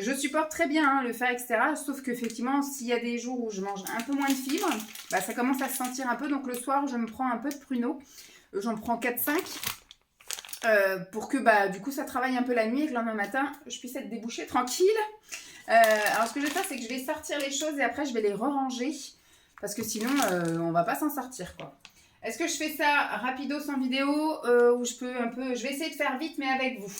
Je supporte très bien le fer, etc. Sauf qu'effectivement, s'il y a des jours où je mange un peu moins de fibres, ça commence à se sentir un peu. Donc le soir, je me prends un peu de pruneaux. J'en prends 4-5 pour que du coup, ça travaille un peu la nuit et que le lendemain matin, je puisse être débouchée tranquille. Alors ce que je vais faire, c'est que je vais sortir les choses et après, je vais les re-ranger. Parce que sinon, on va pas s'en sortir, quoi. Est-ce que je fais ça rapido sans vidéo ou je peux un peu... Je vais essayer de faire vite, mais avec vous.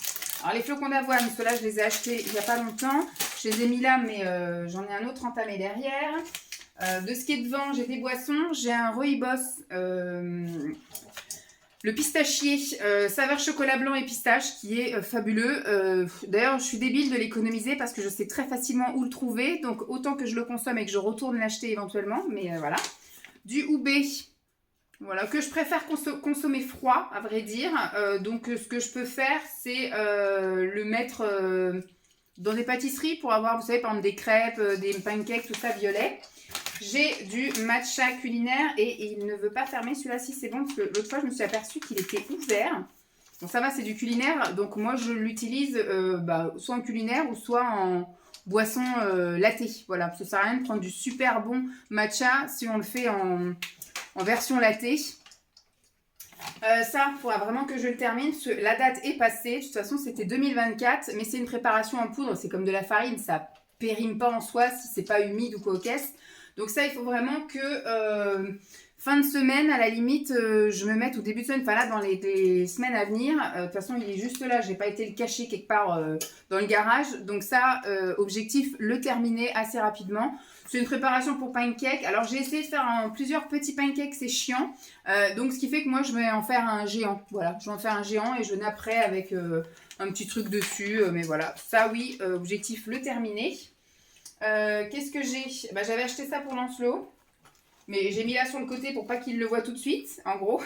Alors, les flocons d'avoine, ceux-là, je les ai achetés il n'y a pas longtemps. Je les ai mis là, mais j'en ai un autre entamé derrière. De ce qui est devant, j'ai des boissons. J'ai un Rooibos, le pistachier, saveur chocolat blanc et pistache, qui est fabuleux. D'ailleurs, je suis débile de l'économiser parce que je sais très facilement où le trouver. Donc, autant que je le consomme et que je retourne l'acheter éventuellement. Mais voilà. Du Oubé. Voilà, que je préfère consommer froid, à vrai dire. Donc, ce que je peux faire, c'est le mettre dans des pâtisseries pour avoir, vous savez, par exemple, des crêpes, des pancakes, tout ça violet. J'ai du matcha culinaire et il ne veut pas fermer. Celui-là, si c'est bon, parce que l'autre fois, je me suis aperçue qu'il était ouvert. Bon, ça va, c'est du culinaire. Donc, moi, je l'utilise soit en culinaire ou soit en boisson latte. Voilà, parce que ça sert à rien de prendre du super bon matcha si on le fait en version latte. Ça, il faudra vraiment que je le termine. La date est passée. De toute façon, c'était 2024. Mais c'est une préparation en poudre. C'est comme de la farine. Ça périme pas en soi si c'est pas humide ou quoi aux caisses. Donc ça, il faut vraiment que fin de semaine, à la limite, je me mette au début de semaine. Enfin là, dans les semaines à venir. De toute façon, il est juste là. Je n'ai pas été le cacher quelque part dans le garage. Donc ça, objectif, le terminer assez rapidement. C'est une préparation pour pancake. Alors, j'ai essayé de faire plusieurs petits pancakes, c'est chiant. Donc, ce qui fait que moi, je vais en faire un géant. Voilà, je vais en faire un géant et je napperai avec un petit truc dessus. Mais voilà, ça, oui, objectif, le terminer. Qu'est-ce que j'ai? J'avais acheté ça pour Lancelot. Mais j'ai mis là sur le côté pour pas qu'il le voit tout de suite, en gros.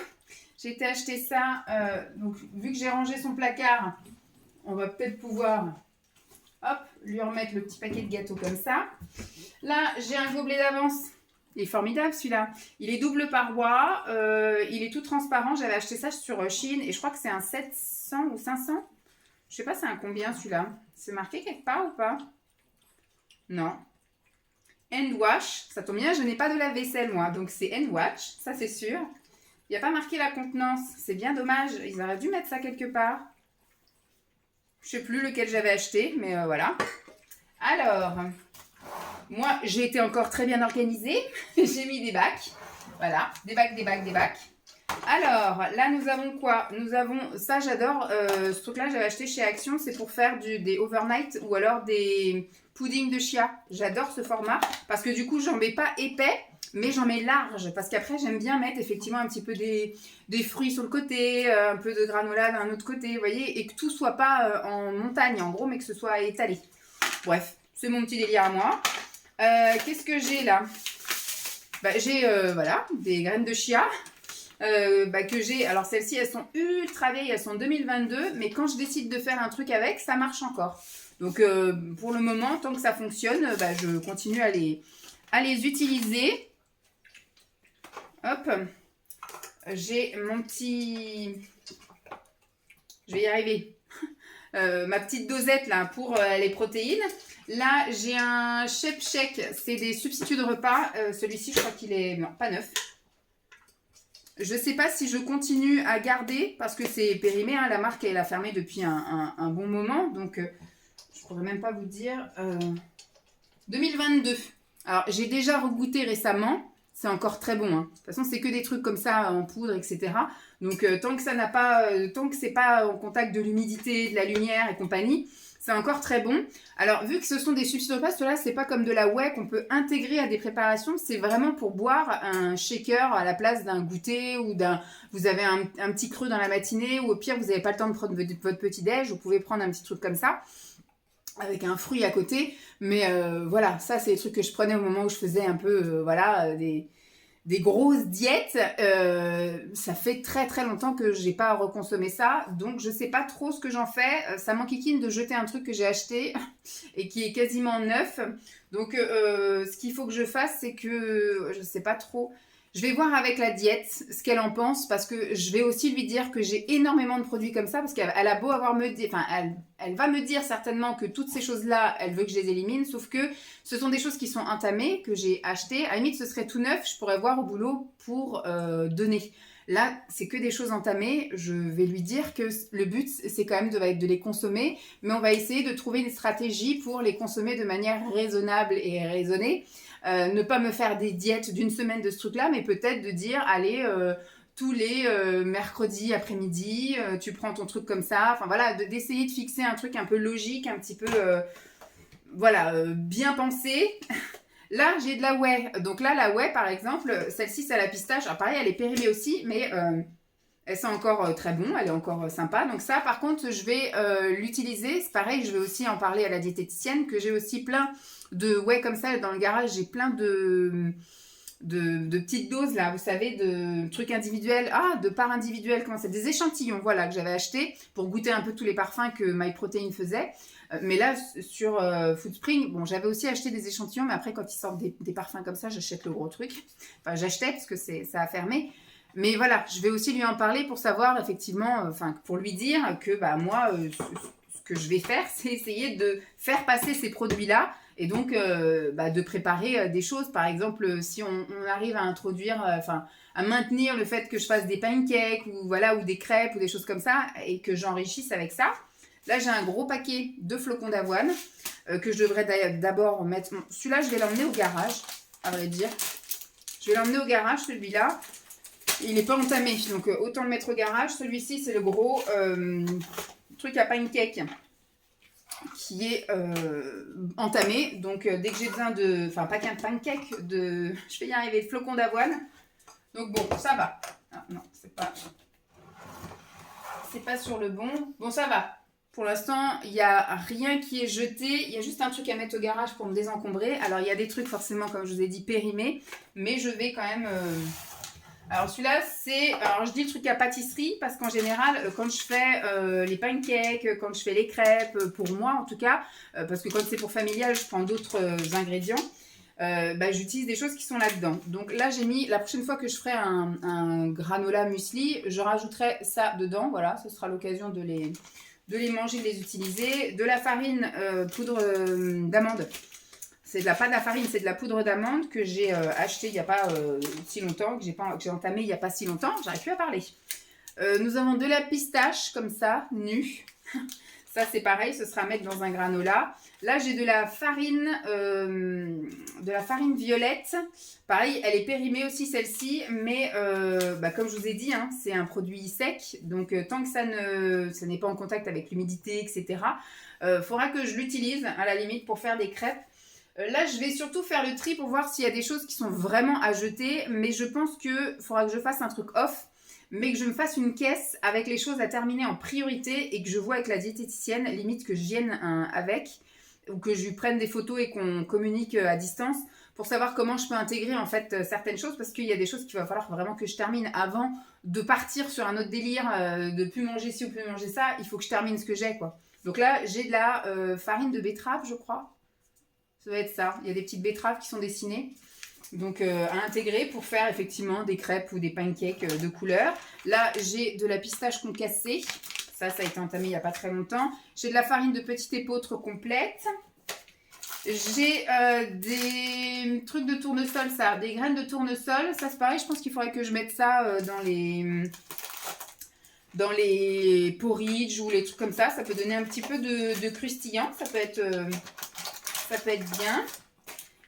J'ai été acheter ça. Donc, vu que j'ai rangé son placard, on va peut-être pouvoir... Hop, lui remettre le petit paquet de gâteaux comme ça. Là, j'ai un gobelet d'avance. Il est formidable celui-là. Il est double paroi. Il est tout transparent. J'avais acheté ça sur Shein et je crois que c'est un 700 ou 500. Je sais pas c'est un combien celui-là. C'est marqué quelque part ou pas? Non. Hand wash, ça tombe bien, je n'ai pas de lave-vaisselle moi, donc c'est hand wash, ça c'est sûr. Il n'y a pas marqué la contenance, c'est bien dommage, ils auraient dû mettre ça quelque part. Je sais plus lequel j'avais acheté, mais voilà. Alors, moi j'ai été encore très bien organisée, j'ai mis des bacs, voilà, des bacs. Alors, là, nous avons quoi? Nous avons, ça j'adore, ce truc-là, j'avais acheté chez Action, c'est pour faire des overnight ou alors des puddings de chia. J'adore ce format parce que du coup, j'en mets pas épais, mais j'en mets large parce qu'après, j'aime bien mettre effectivement un petit peu des fruits sur le côté, un peu de granola d'un autre côté, vous voyez, et que tout soit pas en montagne en gros, mais que ce soit étalé. Bref, c'est mon petit délire à moi. Qu'est-ce que j'ai là? J'ai, voilà, des graines de chia. Que j'ai, alors celles-ci elles sont ultra vieilles, elles sont 2022, mais quand je décide de faire un truc avec, ça marche encore. Donc pour le moment, tant que ça fonctionne, je continue à les utiliser. Hop, j'ai mon petit, je vais y arriver, ma petite dosette là pour les protéines. Là j'ai un Chef Shake, c'est des substituts de repas, celui-ci je crois qu'il est, non pas neuf. Je ne sais pas si je continue à garder parce que c'est périmé. Hein, la marque, elle a fermé depuis un bon moment. Donc, je ne pourrais même pas vous dire. 2022. Alors, j'ai déjà regoûté récemment. C'est encore très bon. Hein. De toute façon, c'est que des trucs comme ça en poudre, etc. Donc, tant que ça n'a pas, tant que c'est pas en contact de l'humidité, de la lumière et compagnie, c'est encore très bon. Alors, vu que ce sont des substituts de repas, cela c'est pas comme de la whey qu'on peut intégrer à des préparations. C'est vraiment pour boire un shaker à la place d'un goûter ou d'un. Vous avez un petit creux dans la matinée ou au pire, vous n'avez pas le temps de prendre votre petit-déj. Vous pouvez prendre un petit truc comme ça avec un fruit à côté. Mais voilà, ça, c'est les trucs que je prenais au moment où je faisais un peu, des grosses diètes. Ça fait très très longtemps que j'ai pas reconsommé ça, donc je sais pas trop ce que j'en fais. Ça m'enquiquine de jeter un truc que j'ai acheté et qui est quasiment neuf. Donc ce qu'il faut que je fasse, c'est que je sais pas trop. Je vais voir avec la diète ce qu'elle en pense parce que je vais aussi lui dire que j'ai énormément de produits comme ça parce qu'elle a beau avoir me dire, enfin elle va me dire certainement que toutes ces choses-là, elle veut que je les élimine, sauf que ce sont des choses qui sont entamées, que j'ai achetées. À la limite, ce serait tout neuf, je pourrais voir au boulot pour donner. Là, c'est que des choses entamées. Je vais lui dire que le but, c'est quand même de les consommer, mais on va essayer de trouver une stratégie pour les consommer de manière raisonnable et raisonnée. Ne pas me faire des diètes d'une semaine de ce truc-là, mais peut-être de dire, allez, tous les mercredis après-midi, tu prends ton truc comme ça. Enfin voilà, d'essayer de fixer un truc un peu logique, un petit peu, bien pensé. Là, j'ai de la whey. Donc là, la whey, par exemple, celle-ci, c'est à la pistache. Alors pareil, elle est périmée aussi, mais elle sent encore très bon, elle est encore sympa. Donc ça, par contre, je vais l'utiliser. C'est pareil, je vais aussi en parler à la diététicienne, que j'ai aussi plein de whey comme ça. Dans le garage, j'ai plein de petites doses, là, vous savez, de trucs individuels. Ah, de parts individuelles, comment c'est? Des échantillons, voilà, que j'avais acheté pour goûter un peu tous les parfums que MyProtein faisait. Mais là, sur Foodspring, bon, j'avais aussi acheté des échantillons, mais après, quand ils sortent des parfums comme ça, j'achète le gros truc. Enfin, j'achetais parce que ça a fermé. Mais voilà, je vais aussi lui en parler pour savoir effectivement, pour lui dire que moi, ce que je vais faire, c'est essayer de faire passer ces produits-là et donc de préparer des choses. Par exemple, si on arrive à introduire, à maintenir le fait que je fasse des pancakes ou des crêpes ou des choses comme ça et que j'enrichisse avec ça. Là, j'ai un gros paquet de flocons d'avoine que je devrais d'abord mettre. Celui-là, je vais l'emmener au garage, à vrai dire. Je vais l'emmener au garage, celui-là. Il n'est pas entamé, donc autant le mettre au garage. Celui-ci, c'est le gros truc à pancake qui est entamé. Donc, dès que j'ai besoin de... Enfin, pas qu'un pancake, je vais y arriver, de flocons d'avoine. Donc, bon, ça va. Ah, non, c'est pas sur le bon. Bon, ça va. Pour l'instant, il n'y a rien qui est jeté. Il y a juste un truc à mettre au garage pour me désencombrer. Alors, il y a des trucs forcément, comme je vous ai dit, périmés. Mais je vais quand même... Alors celui-là, c'est... Alors je dis le truc à pâtisserie parce qu'en général, quand je fais les pancakes, quand je fais les crêpes, pour moi en tout cas, parce que quand c'est pour familial, je prends d'autres ingrédients, j'utilise des choses qui sont là-dedans. Donc là, j'ai mis... La prochaine fois que je ferai un granola muesli, je rajouterai ça dedans. Voilà, ce sera l'occasion de les manger, de les utiliser. De la farine poudre d'amande. C'est pas de la farine, c'est de la poudre d'amande que j'ai acheté il n'y a pas si longtemps, que j'ai entamé il n'y a pas si longtemps. J'arrive plus à parler. Nous avons de la pistache comme ça, nue. Ça, c'est pareil, ce sera à mettre dans un granola. Là, j'ai de la farine violette. Pareil, elle est périmée aussi, celle-ci. Mais comme je vous ai dit, hein, c'est un produit sec. Donc, tant que ça n'est pas en contact avec l'humidité, etc., faudra que je l'utilise, à la limite, pour faire des crêpes. Là, je vais surtout faire le tri pour voir s'il y a des choses qui sont vraiment à jeter. Mais je pense qu'il faudra que je fasse un truc off. Mais que je me fasse une caisse avec les choses à terminer en priorité et que je vois avec la diététicienne, limite que je vienne avec, ou que je lui prenne des photos et qu'on communique à distance pour savoir comment je peux intégrer en fait certaines choses, parce qu'il y a des choses qu'il va falloir vraiment que je termine avant de partir sur un autre délire, de plus manger ci ou plus manger ça. Il faut que je termine ce que j'ai, quoi. Donc là, j'ai de la farine de betterave, je crois. Ça doit être ça. Il y a des petites betteraves qui sont dessinées. Donc à intégrer pour faire effectivement des crêpes ou des pancakes de couleur. Là, j'ai de la pistache concassée. Ça a été entamé il n'y a pas très longtemps. J'ai de la farine de petit épeautre complète. J'ai des trucs de tournesol, ça, des graines de tournesol. Ça, c'est pareil, je pense qu'il faudrait que je mette ça dans les porridge ou les trucs comme ça. Ça peut donner un petit peu de croustillant. Ça peut être bien.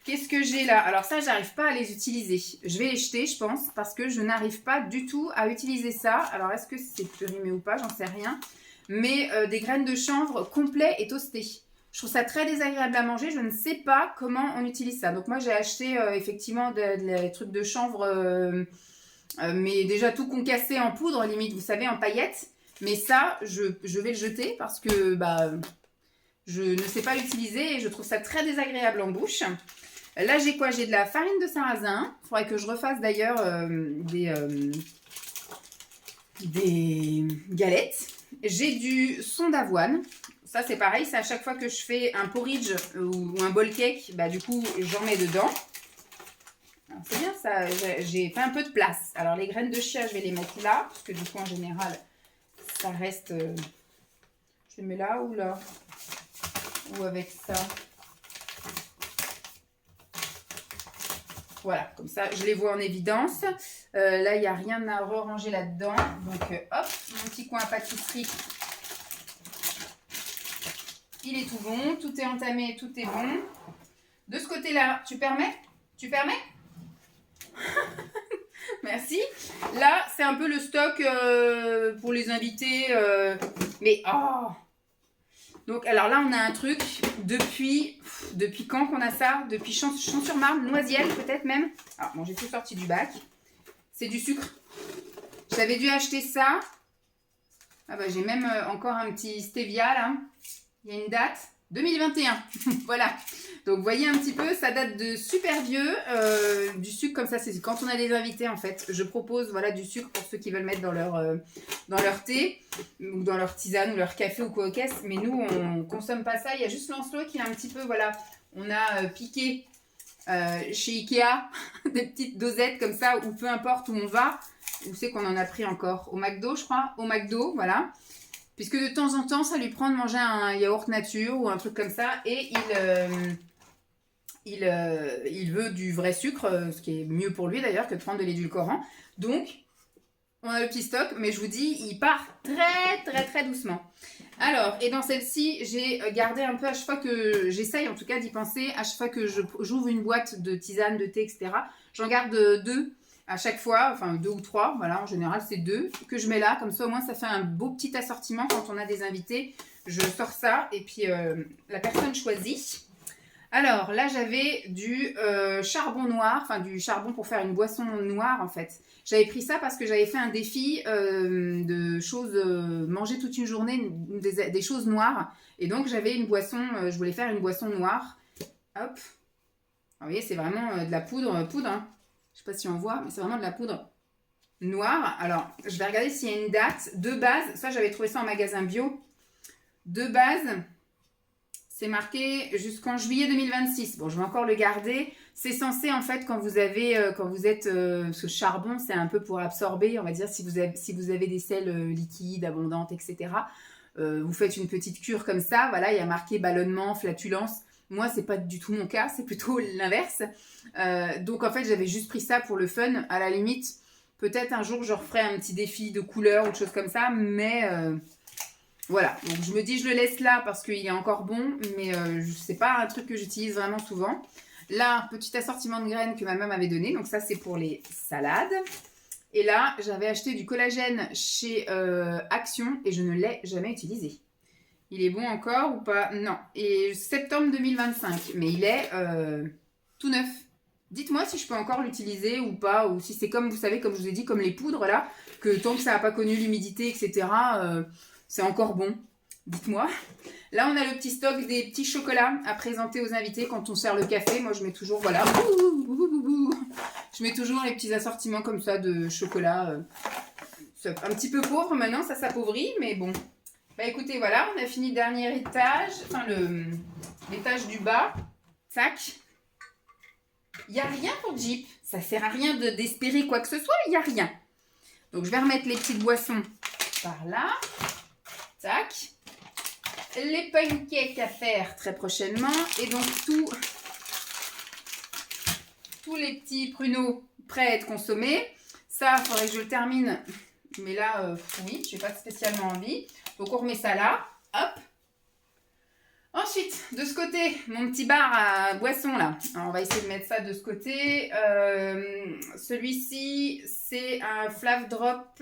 Qu'est-ce que j'ai là? Alors ça, j'arrive pas à les utiliser. Je vais les jeter, je pense, parce que je n'arrive pas du tout à utiliser ça. Alors, est-ce que c'est périmé ou pas? J'en sais rien. Mais des graines de chanvre complets et toastées. Je trouve ça très désagréable à manger. Je ne sais pas comment on utilise ça. Donc moi, j'ai acheté effectivement des trucs de chanvre, mais déjà tout concassé en poudre, limite, vous savez, en paillettes. Mais ça, je vais le jeter parce que je ne sais pas l'utiliser et je trouve ça très désagréable en bouche. Là, j'ai quoi? J'ai de la farine de sarrasin. Il faudrait que je refasse d'ailleurs des galettes. J'ai du son d'avoine. Ça, c'est pareil. C'est à chaque fois que je fais un porridge ou un bowl cake, du coup, j'en mets dedans. C'est bien ça. J'ai fait un peu de place. Alors, les graines de chia, je vais les mettre là. Parce que du coup, en général, ça reste... Je les mets là ou là? Ou avec ça? Voilà, comme ça, je les vois en évidence. Là, il n'y a rien à ranger là-dedans. Donc, hop, mon petit coin à pâtisserie. Il est tout bon, tout est entamé, tout est bon. De ce côté-là, tu permets? Tu permets? Merci. Là, c'est un peu le stock pour les invités. Mais, oh! Donc, alors là, on a un truc depuis quand qu'on a ça? Depuis Champs-sur-Marne, Noisiel peut-être même. Alors, bon, j'ai tout sorti du bac. C'est du sucre. J'avais dû acheter ça. Ah bah, j'ai même encore un petit stevia là. Il y a une date. 2021. Voilà. Donc, vous voyez un petit peu, ça date de super vieux. Du sucre comme ça, c'est quand on a des invités en fait. Je propose voilà, du sucre pour ceux qui veulent mettre dans leur thé ou dans leur tisane ou leur café ou quoi au caisse. Mais nous, on consomme pas ça. Il y a juste Lancelot qui a un petit peu, voilà, on a piqué chez Ikea des petites dosettes comme ça ou peu importe où on va. Où c'est qu'on en a pris encore? Au McDo, je crois. Au McDo, voilà. Puisque de temps en temps, ça lui prend de manger un yaourt nature ou un truc comme ça. Et il veut du vrai sucre, ce qui est mieux pour lui d'ailleurs que de prendre de l'édulcorant. Donc, on a le petit stock, mais je vous dis, il part très très très doucement. Alors, et dans celle-ci, j'ai gardé un peu à chaque fois que j'essaye en tout cas d'y penser, à chaque fois que j'ouvre une boîte de tisane, de thé, etc. J'en garde 2 à chaque fois, enfin 2 ou 3, voilà, en général c'est 2 que je mets là, comme ça au moins ça fait un beau petit assortiment quand on a des invités. Je sors ça et puis la personne choisit. Alors là j'avais du charbon noir, enfin du charbon pour faire une boisson noire en fait. J'avais pris ça parce que j'avais fait un défi de choses, manger toute une journée, des choses noires. Et donc j'avais une boisson, je voulais faire une boisson noire. Hop, vous voyez c'est vraiment de la poudre, hein. Je sais pas si on voit, mais c'est vraiment de la poudre noire. Alors, je vais regarder s'il y a une date. De base, ça j'avais trouvé ça en magasin bio. De base, c'est marqué jusqu'en juillet 2026. Bon, je vais encore le garder. C'est censé, en fait, quand vous êtes ce charbon, c'est un peu pour absorber, on va dire, si vous avez des selles liquides, abondantes, etc. Vous faites une petite cure comme ça. Voilà, il y a marqué ballonnement, flatulence. Moi, c'est pas du tout mon cas, c'est plutôt l'inverse. Donc en fait, j'avais juste pris ça pour le fun. À la limite, peut-être un jour, je referai un petit défi de couleur ou de choses comme ça, mais voilà. Donc je me dis, je le laisse là parce qu'il est encore bon, mais c'est pas un truc que j'utilise vraiment souvent. Là, petit assortiment de graines que ma maman m'avait donné. Donc ça, c'est pour les salades. Et là, j'avais acheté du collagène chez Action et je ne l'ai jamais utilisé. Il est bon encore ou pas? Non. Et septembre 2025. Mais il est tout neuf. Dites-moi si je peux encore l'utiliser ou pas. Ou si c'est comme, vous savez, comme je vous ai dit, comme les poudres là. Que tant que ça n'a pas connu l'humidité, etc., c'est encore bon. Dites-moi. Là, on a le petit stock des petits chocolats à présenter aux invités quand on sert le café. Moi, je mets toujours, voilà. Je mets toujours les petits assortiments comme ça de chocolat. Un petit peu pauvre maintenant, ça s'appauvrit, mais bon. Bah écoutez, voilà, on a fini le dernier étage, enfin l'étage du bas. Tac. Il n'y a rien pour Jeep. Ça sert à rien d'espérer quoi que ce soit, il n'y a rien. Donc je vais remettre les petites boissons par là. Tac. Les pancakes à faire très prochainement. Et donc tous les petits pruneaux prêts à être consommés. Ça, il faudrait que je le termine. Mais là, oui, je n'ai pas spécialement envie. Donc on remet ça là, hop. Ensuite, de ce côté, mon petit bar à boisson là. Alors, on va essayer de mettre ça de ce côté. Celui-ci, c'est un Flav Drop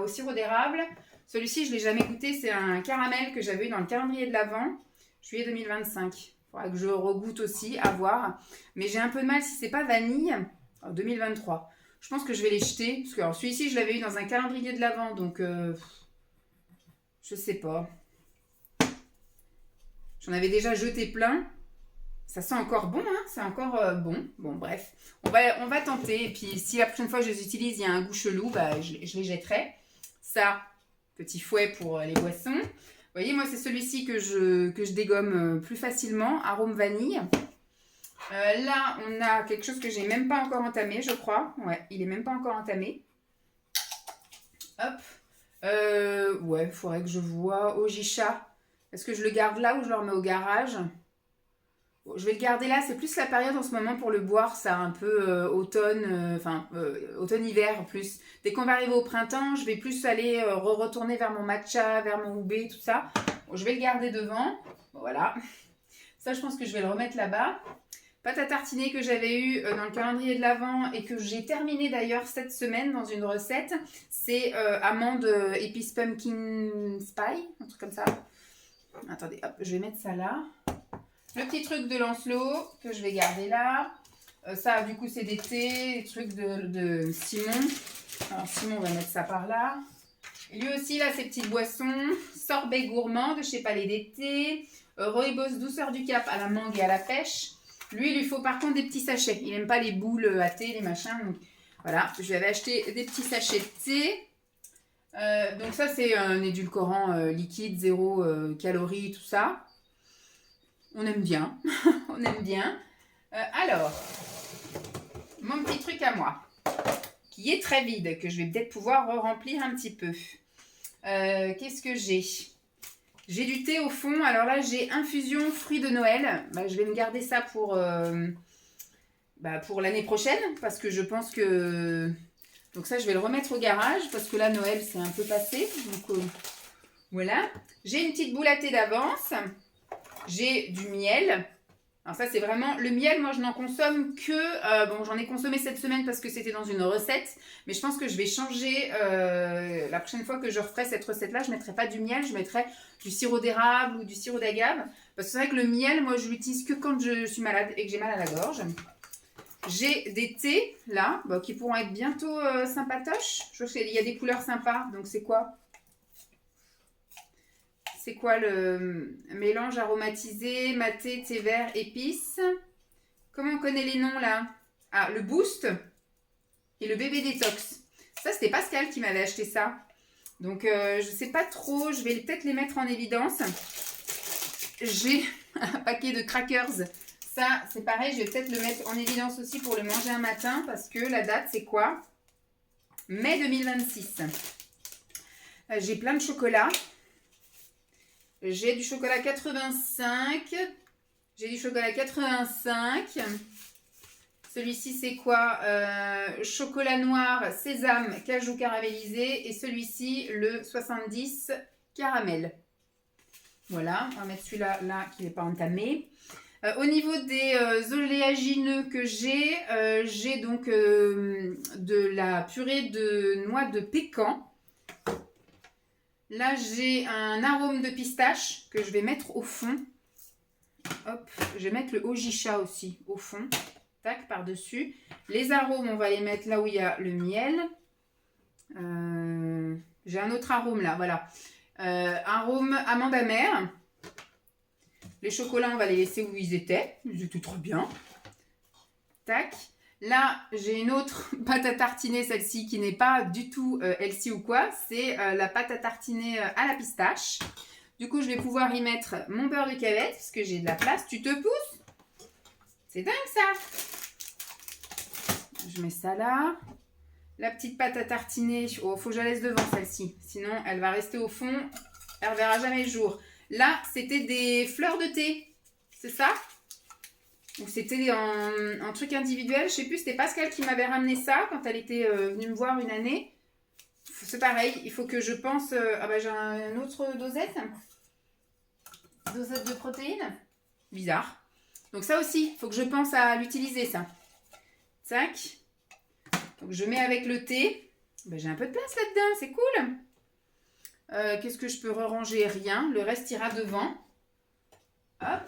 au sirop d'érable. Celui-ci, je ne l'ai jamais goûté. C'est un caramel que j'avais eu dans le calendrier de l'Avent, juillet 2025. Il faudra que je regoute aussi, à voir. Mais j'ai un peu de mal si c'est pas vanille. 2023. Je pense que je vais les jeter. Parce que celui-ci, je l'avais eu dans un calendrier de l'Avent. Donc... je sais pas. J'en avais déjà jeté plein. Ça sent encore bon, hein. C'est encore bon. Bon, bref. On va tenter. Et puis, si la prochaine fois je les utilise, il y a un goût chelou, bah, je les jetterai. Ça, petit fouet pour les boissons. Vous voyez, moi, c'est celui-ci que je dégomme plus facilement. Arôme vanille. Là, on a quelque chose que j'ai même pas encore entamé, je crois. Ouais, il est même pas encore entamé. Hop. Ouais, il faudrait que je vois. Ojicha. Est-ce que je le garde là ou je le remets au garage? Bon, je vais le garder là. C'est plus la période en ce moment pour le boire. Ça un peu automne, automne-hiver plus. Dès qu'on va arriver au printemps, je vais plus aller retourner vers mon matcha, vers mon oubé, tout ça. Bon, je vais le garder devant. Voilà. Ça, je pense que je vais le remettre là-bas. Pâte à tartiner que j'avais eu dans le calendrier de l'Avent et que j'ai terminé d'ailleurs cette semaine dans une recette. C'est amande épice pumpkin spy, un truc comme ça. Attendez, hop, je vais mettre ça là. Le petit truc de Lancelot que je vais garder là. Ça, du coup, c'est des thés, des trucs de Simon. Alors, Simon, on va mettre ça par là. Et lui aussi, là, ses petites boissons. Sorbet gourmand de chez Palais d'été. Rooibos douceur du Cap à la mangue et à la pêche. Lui, il lui faut par contre des petits sachets. Il n'aime pas les boules à thé, les machins. Donc, voilà, je lui avais acheté des petits sachets de thé. Donc ça, c'est un édulcorant liquide, 0 calories, tout ça. On aime bien. On aime bien. Alors, mon petit truc à moi, qui est très vide, que je vais peut-être pouvoir remplir un petit peu. Qu'est-ce que j'ai? J'ai du thé au fond. Alors là, j'ai infusion fruits de Noël. Bah, je vais me garder ça pour l'année prochaine. Parce que je pense que... Donc ça, je vais le remettre au garage. Parce que là, Noël, c'est un peu passé. Donc voilà. J'ai une petite boule à thé d'avance. J'ai du miel. Alors ça, c'est vraiment... Le miel, moi, je n'en consomme que... bon, j'en ai consommé cette semaine parce que c'était dans une recette. Mais je pense que je vais changer... la prochaine fois que je referai cette recette-là, je ne mettrai pas du miel. Je mettrai du sirop d'érable ou du sirop d'agave. Parce que c'est vrai que le miel, moi, je l'utilise que quand je suis malade et que j'ai mal à la gorge. J'ai des thés, là, qui pourront être bientôt sympatoches. Je trouve qu'il y a des couleurs sympas. Donc, c'est quoi? C'est quoi le mélange aromatisé, maté, thé vert, épices? Comment on connaît les noms là? Ah, le Boost et le bébé détox. Ça, c'était Pascal qui m'avait acheté ça. Donc, je ne sais pas trop. Je vais peut-être les mettre en évidence. J'ai un paquet de crackers. Ça, c'est pareil. Je vais peut-être le mettre en évidence aussi pour le manger un matin. Parce que la date, c'est quoi? Mai 2026. J'ai plein de chocolat. J'ai du chocolat 85. J'ai du chocolat 85. Celui-ci, c'est quoi? Chocolat noir, sésame, cajou caramélisé. Et celui-ci, le 70 caramel. Voilà, on va mettre celui-là là, qui n'est pas entamé. Au niveau des oléagineux que j'ai donc de la purée de noix de pécan. Là, j'ai un arôme de pistache que je vais mettre au fond. Hop, je vais mettre le Ojisha aussi au fond. Tac, par-dessus. Les arômes, on va les mettre là où il y a le miel. J'ai un autre arôme là, voilà. Arôme amande amère. Les chocolats, on va les laisser où ils étaient. Ils étaient trop bien. Tac. Là, j'ai une autre pâte à tartiner, celle-ci, qui n'est pas du tout healthy ou quoi. C'est la pâte à tartiner à la pistache. Du coup, je vais pouvoir y mettre mon beurre de cavette, parce que j'ai de la place. Tu te pousses? C'est dingue, ça. Je mets ça là. La petite pâte à tartiner. Oh, faut que je la laisse devant, celle-ci. Sinon, elle va rester au fond. Elle ne verra jamais le jour. Là, c'était des fleurs de thé. C'est ça? Ou c'était un truc individuel. Je sais plus, c'était Pascal qui m'avait ramené ça quand elle était venue me voir une année. C'est pareil, il faut que je pense... ah bah j'ai un autre dosette. Dosette de protéines. Bizarre. Donc ça aussi, il faut que je pense à l'utiliser, ça. Tac. Donc je mets avec le thé. Ben, j'ai un peu de place là-dedans, c'est cool. Qu'est-ce que je peux ranger? Rien. Le reste ira devant. Hop.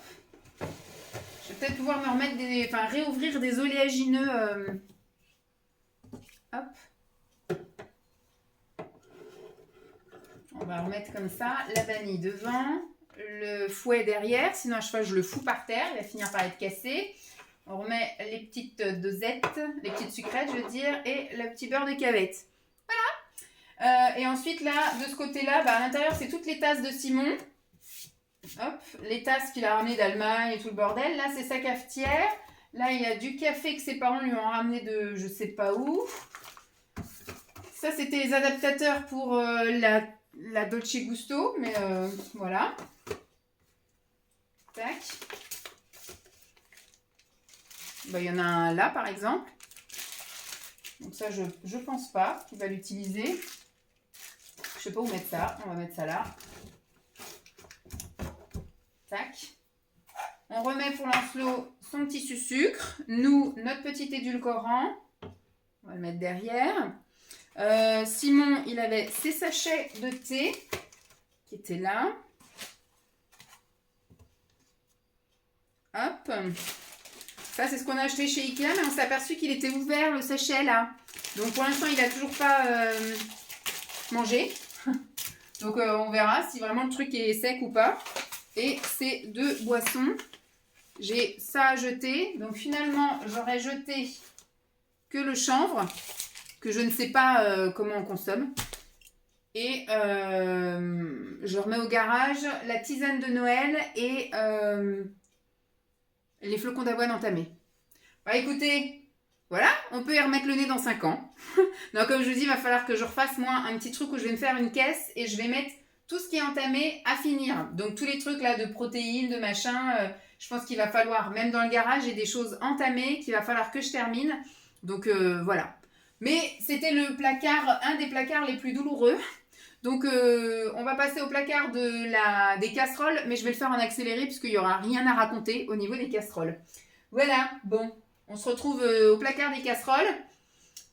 Je vais peut-être pouvoir me remettre réouvrir des oléagineux. Hop. On va remettre comme ça. La vanille devant. Le fouet derrière. Sinon, à chaque fois, je le fous par terre. Il va finir par être cassé. On remet les petites dosettes. Les petites sucrètes, je veux dire. Et le petit beurre de cavette. Voilà. Et ensuite, là, de ce côté-là, à l'intérieur, c'est toutes les tasses de Simon. Hop, les tasses qu'il a ramenées d'Allemagne et tout le bordel. Là, c'est sa cafetière. Là, il y a du café que ses parents lui ont ramené de je sais pas où. Ça, c'était les adaptateurs pour la Dolce Gusto. Mais voilà. Tac. Il y en a un là, par exemple. Donc ça, je pense pas qu'il va l'utiliser. Je sais pas où mettre ça. On va mettre ça là. Tac. On remet pour Lancelot son petit sucre. Nous, notre petit édulcorant. On va le mettre derrière. Simon, il avait ses sachets de thé qui étaient là. Hop. Ça, c'est ce qu'on a acheté chez Ikea, mais on s'est aperçu qu'il était ouvert, le sachet, là. Donc, pour l'instant, il n'a toujours pas mangé. Donc, on verra si vraiment le truc est sec ou pas. Et ces deux boissons, j'ai ça à jeter. Donc finalement, j'aurais jeté que le chanvre, que je ne sais pas comment on consomme. Et je remets au garage la tisane de Noël et les flocons d'avoine entamés. Écoutez, voilà, on peut y remettre le nez dans 5 ans. Donc comme je vous dis, il va falloir que je refasse moi un petit truc où je vais me faire une caisse et je vais mettre tout ce qui est entamé à finir. Donc tous les trucs là de protéines, de machin, je pense qu'il va falloir, même dans le garage, j'ai des choses entamées qu'il va falloir que je termine. Donc voilà. Mais c'était le placard, un des placards les plus douloureux. Donc on va passer au placard des casseroles, mais je vais le faire en accéléré puisqu'il n'y aura rien à raconter au niveau des casseroles. Voilà, bon, on se retrouve au placard des casseroles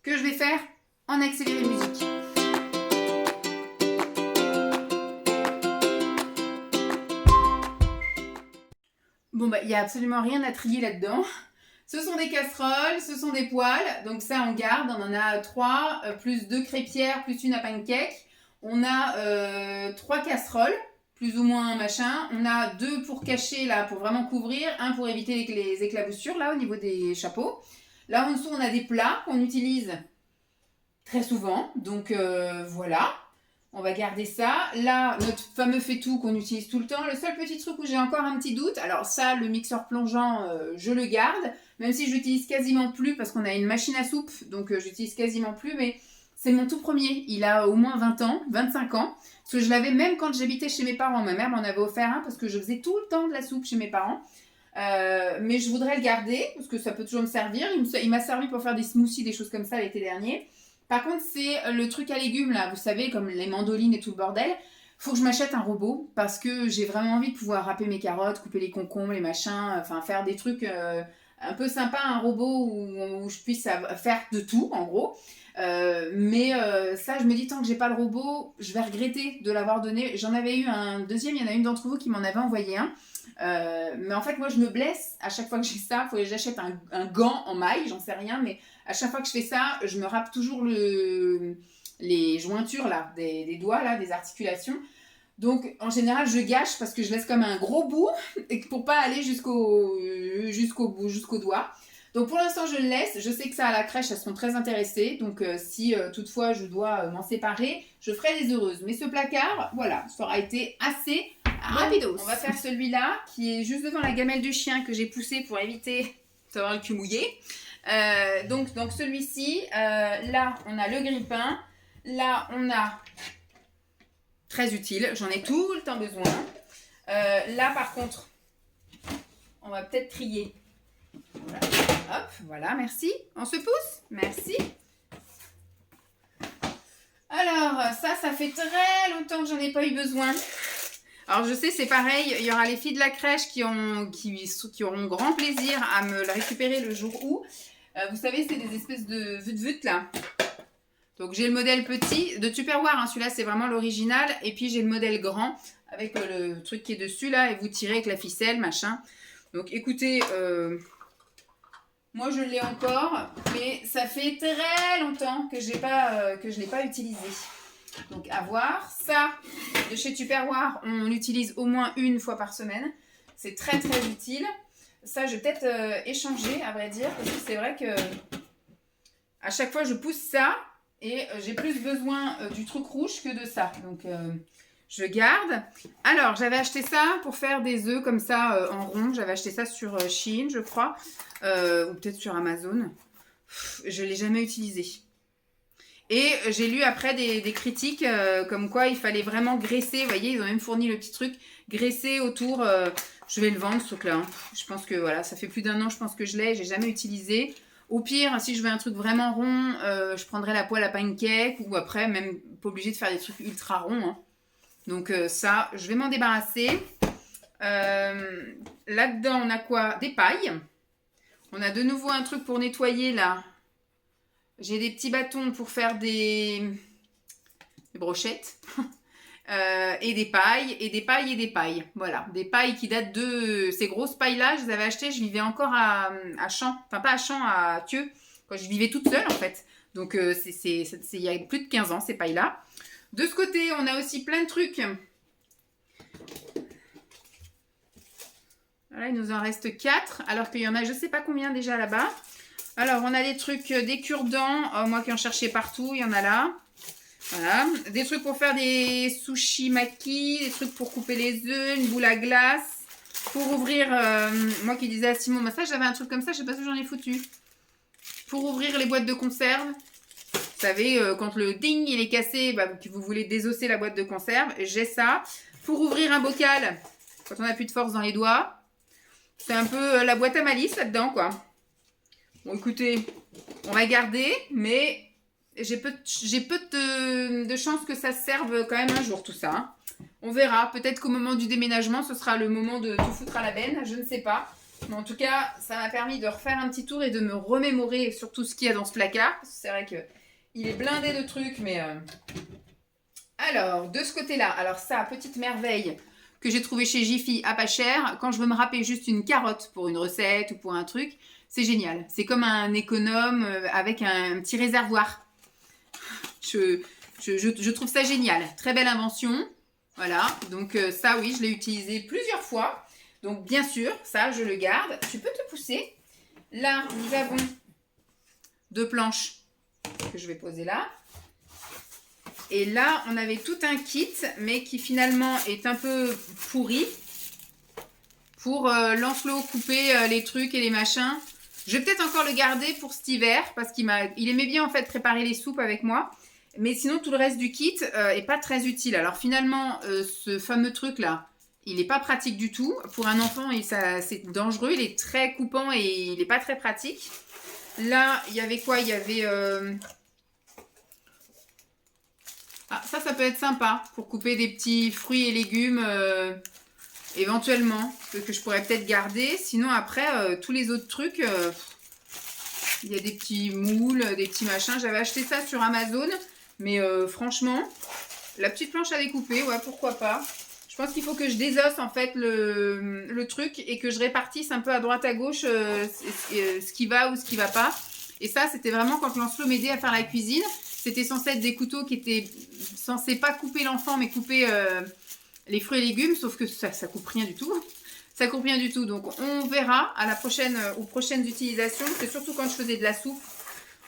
que je vais faire en accéléré musique. Bon, il n'y a absolument rien à trier là-dedans. Ce sont des casseroles, ce sont des poêles. Donc ça, on garde. On en a 3, plus 2 crêpières, plus une à pancake. On a 3 casseroles, plus ou moins machin. On a 2 pour cacher, là, pour vraiment couvrir. 1 pour éviter les éclaboussures, là, au niveau des chapeaux. Là, en dessous, on a des plats qu'on utilise très souvent. Donc voilà. On va garder ça. Là, notre fameux faitout qu'on utilise tout le temps. Le seul petit truc où j'ai encore un petit doute, alors ça, le mixeur plongeant, je le garde. Même si je l'utilise quasiment plus parce qu'on a une machine à soupe. Donc, j'utilise quasiment plus. Mais c'est mon tout premier. Il a au moins 20 ans, 25 ans. Parce que je l'avais même quand j'habitais chez mes parents. Ma mère m'en avait offert un parce que je faisais tout le temps de la soupe chez mes parents. Mais je voudrais le garder parce que ça peut toujours me servir. Il m'a servi pour faire des smoothies, des choses comme ça l'été dernier. Par contre, c'est le truc à légumes là, vous savez, comme les mandolines et tout le bordel. Faut que je m'achète un robot parce que j'ai vraiment envie de pouvoir râper mes carottes, couper les concombres, les machins, enfin faire des trucs un peu sympas, un robot où je puisse faire de tout en gros. Mais ça, je me dis, tant que j'ai pas le robot, je vais regretter de l'avoir donné. J'en avais eu un deuxième, il y en a une d'entre vous qui m'en avait envoyé un. Mais en fait, moi, je me blesse à chaque fois que j'ai ça. Il faut que j'achète un gant en maille, j'en sais rien. Mais à chaque fois que je fais ça, je me râpe toujours les jointures là, des doigts, là, des articulations. Donc, en général, je gâche parce que je laisse comme un gros bout pour pas aller jusqu'au bout, jusqu'au doigt. Donc, pour l'instant, je le laisse. Je sais que ça, à la crèche, elles seront très intéressées. Donc, si toutefois je dois m'en séparer, je ferai des heureuses. Mais ce placard, voilà, ça aura été assez rapidos. On va faire celui-là qui est juste devant la gamelle du chien que j'ai poussé pour éviter d'avoir le cul mouillé. Donc celui-ci, là, on a le grille-pain. Là, on a... Très utile, j'en ai tout le temps besoin. Là, par contre, on va peut-être trier. Voilà. Hop, voilà, merci. On se pousse, merci. Alors, ça fait très longtemps que j'en ai pas eu besoin. Alors, je sais, c'est pareil, il y aura les filles de la crèche qui auront grand plaisir à me le récupérer le jour où. Vous savez, c'est des espèces de vut-vut là. Donc j'ai le modèle petit de Tupperware, hein, celui-là c'est vraiment l'original. Et puis j'ai le modèle grand avec le truc qui est dessus là et vous tirez avec la ficelle, machin. Donc écoutez, moi je l'ai encore, mais ça fait très longtemps que je ne l'ai pas utilisé. Donc à voir. Ça, de chez Tupperware, on l'utilise au moins une fois par semaine. C'est très très utile. Ça, je vais peut-être échanger, à vrai dire, parce que c'est vrai que à chaque fois je pousse ça. Et j'ai plus besoin du truc rouge que de ça. Donc, je garde. Alors, j'avais acheté ça pour faire des œufs comme ça en rond. J'avais acheté ça sur Shein, je crois. Ou peut-être sur Amazon. Je ne l'ai jamais utilisé. Et j'ai lu après des critiques comme quoi il fallait vraiment graisser. Vous voyez, ils ont même fourni le petit truc. Graisser autour. Je vais le vendre, ce truc-là. Je pense que voilà, ça fait plus d'1 an, je pense que je l'ai. J'ai jamais utilisé. Au pire, si je veux un truc vraiment rond, je prendrai la poêle à pancake ou après, même pas obligé de faire des trucs ultra ronds. Hein. Donc ça, je vais m'en débarrasser. Là-dedans, on a quoi? Des pailles. On a de nouveau un truc pour nettoyer là. J'ai des petits bâtons pour faire des brochettes. Et des pailles, et des pailles, et des pailles. Voilà, des pailles qui datent de... Ces grosses pailles-là, je les avais achetées, je vivais encore à Champs. Enfin, pas à Champs, à Thieux. Quand je vivais toute seule, en fait. Donc, il y a plus de 15 ans, ces pailles-là. De ce côté, on a aussi plein de trucs. Voilà, il nous en reste 4, alors qu'il y en a je sais pas combien déjà là-bas. Alors, on a des trucs, des cure-dents. Moi qui en cherchais partout, il y en a là. Voilà, des trucs pour faire des sushi maki, des trucs pour couper les œufs, une boule à glace, pour ouvrir, moi qui disais à Simon, bah ça j'avais un truc comme ça, je sais pas si j'en ai foutu, pour ouvrir les boîtes de conserve. Vous savez, quand le ding il est cassé, bah, que vous voulez désosser la boîte de conserve, j'ai ça. Pour ouvrir un bocal, quand on n'a plus de force dans les doigts, c'est un peu la boîte à malice là-dedans quoi. Bon écoutez, on va garder, mais... J'ai peu de chances que ça serve quand même un jour tout ça. Hein. On verra. Peut-être qu'au moment du déménagement, ce sera le moment de tout foutre à la benne. Je ne sais pas. Mais en tout cas, ça m'a permis de refaire un petit tour et de me remémorer sur tout ce qu'il y a dans ce placard. C'est vrai qu'il est blindé de trucs. Mais alors, de ce côté-là. Alors ça, petite merveille que j'ai trouvé chez Jiffy à pas cher. Quand je veux me râper juste une carotte pour une recette ou pour un truc, c'est génial. C'est comme un économe avec un petit réservoir. Je trouve ça génial. Très belle invention. Voilà. Donc ça, oui, je l'ai utilisé plusieurs fois. Donc bien sûr, ça, je le garde. Tu peux te pousser. Là, nous avons 2 planches que je vais poser là. Et là, on avait tout un kit, mais qui finalement est un peu pourri. Pour Lancelot couper les trucs et les machins. Je vais peut-être encore le garder pour cet hiver. Parce qu'il aimait bien en fait préparer les soupes avec moi. Mais sinon, tout le reste du kit est pas très utile. Alors finalement, ce fameux truc-là Il n'est pas pratique du tout. Pour un enfant, c'est dangereux. Il est très coupant et il n'est pas très pratique. Là, il y avait quoi? Il y avait... Ah, ça peut être sympa pour couper des petits fruits et légumes éventuellement. Que je pourrais peut-être garder. Sinon, après, tous les autres trucs... il y a des petits moules, des petits machins. J'avais acheté ça sur Amazon. Mais franchement, la petite planche à découper, ouais, pourquoi pas. Je pense qu'il faut que je désosse en fait le truc et que je répartisse un peu à droite à gauche ce qui va ou ce qui va pas. Et ça, c'était vraiment quand Lancelot m'aidait à faire la cuisine. C'était censé être des couteaux qui étaient censés pas couper l'enfant, mais couper les fruits et légumes. Sauf que ça coupe rien du tout. Ça coupe rien du tout. Donc on verra à la prochaine, aux prochaines utilisations. C'est surtout quand je faisais de la soupe,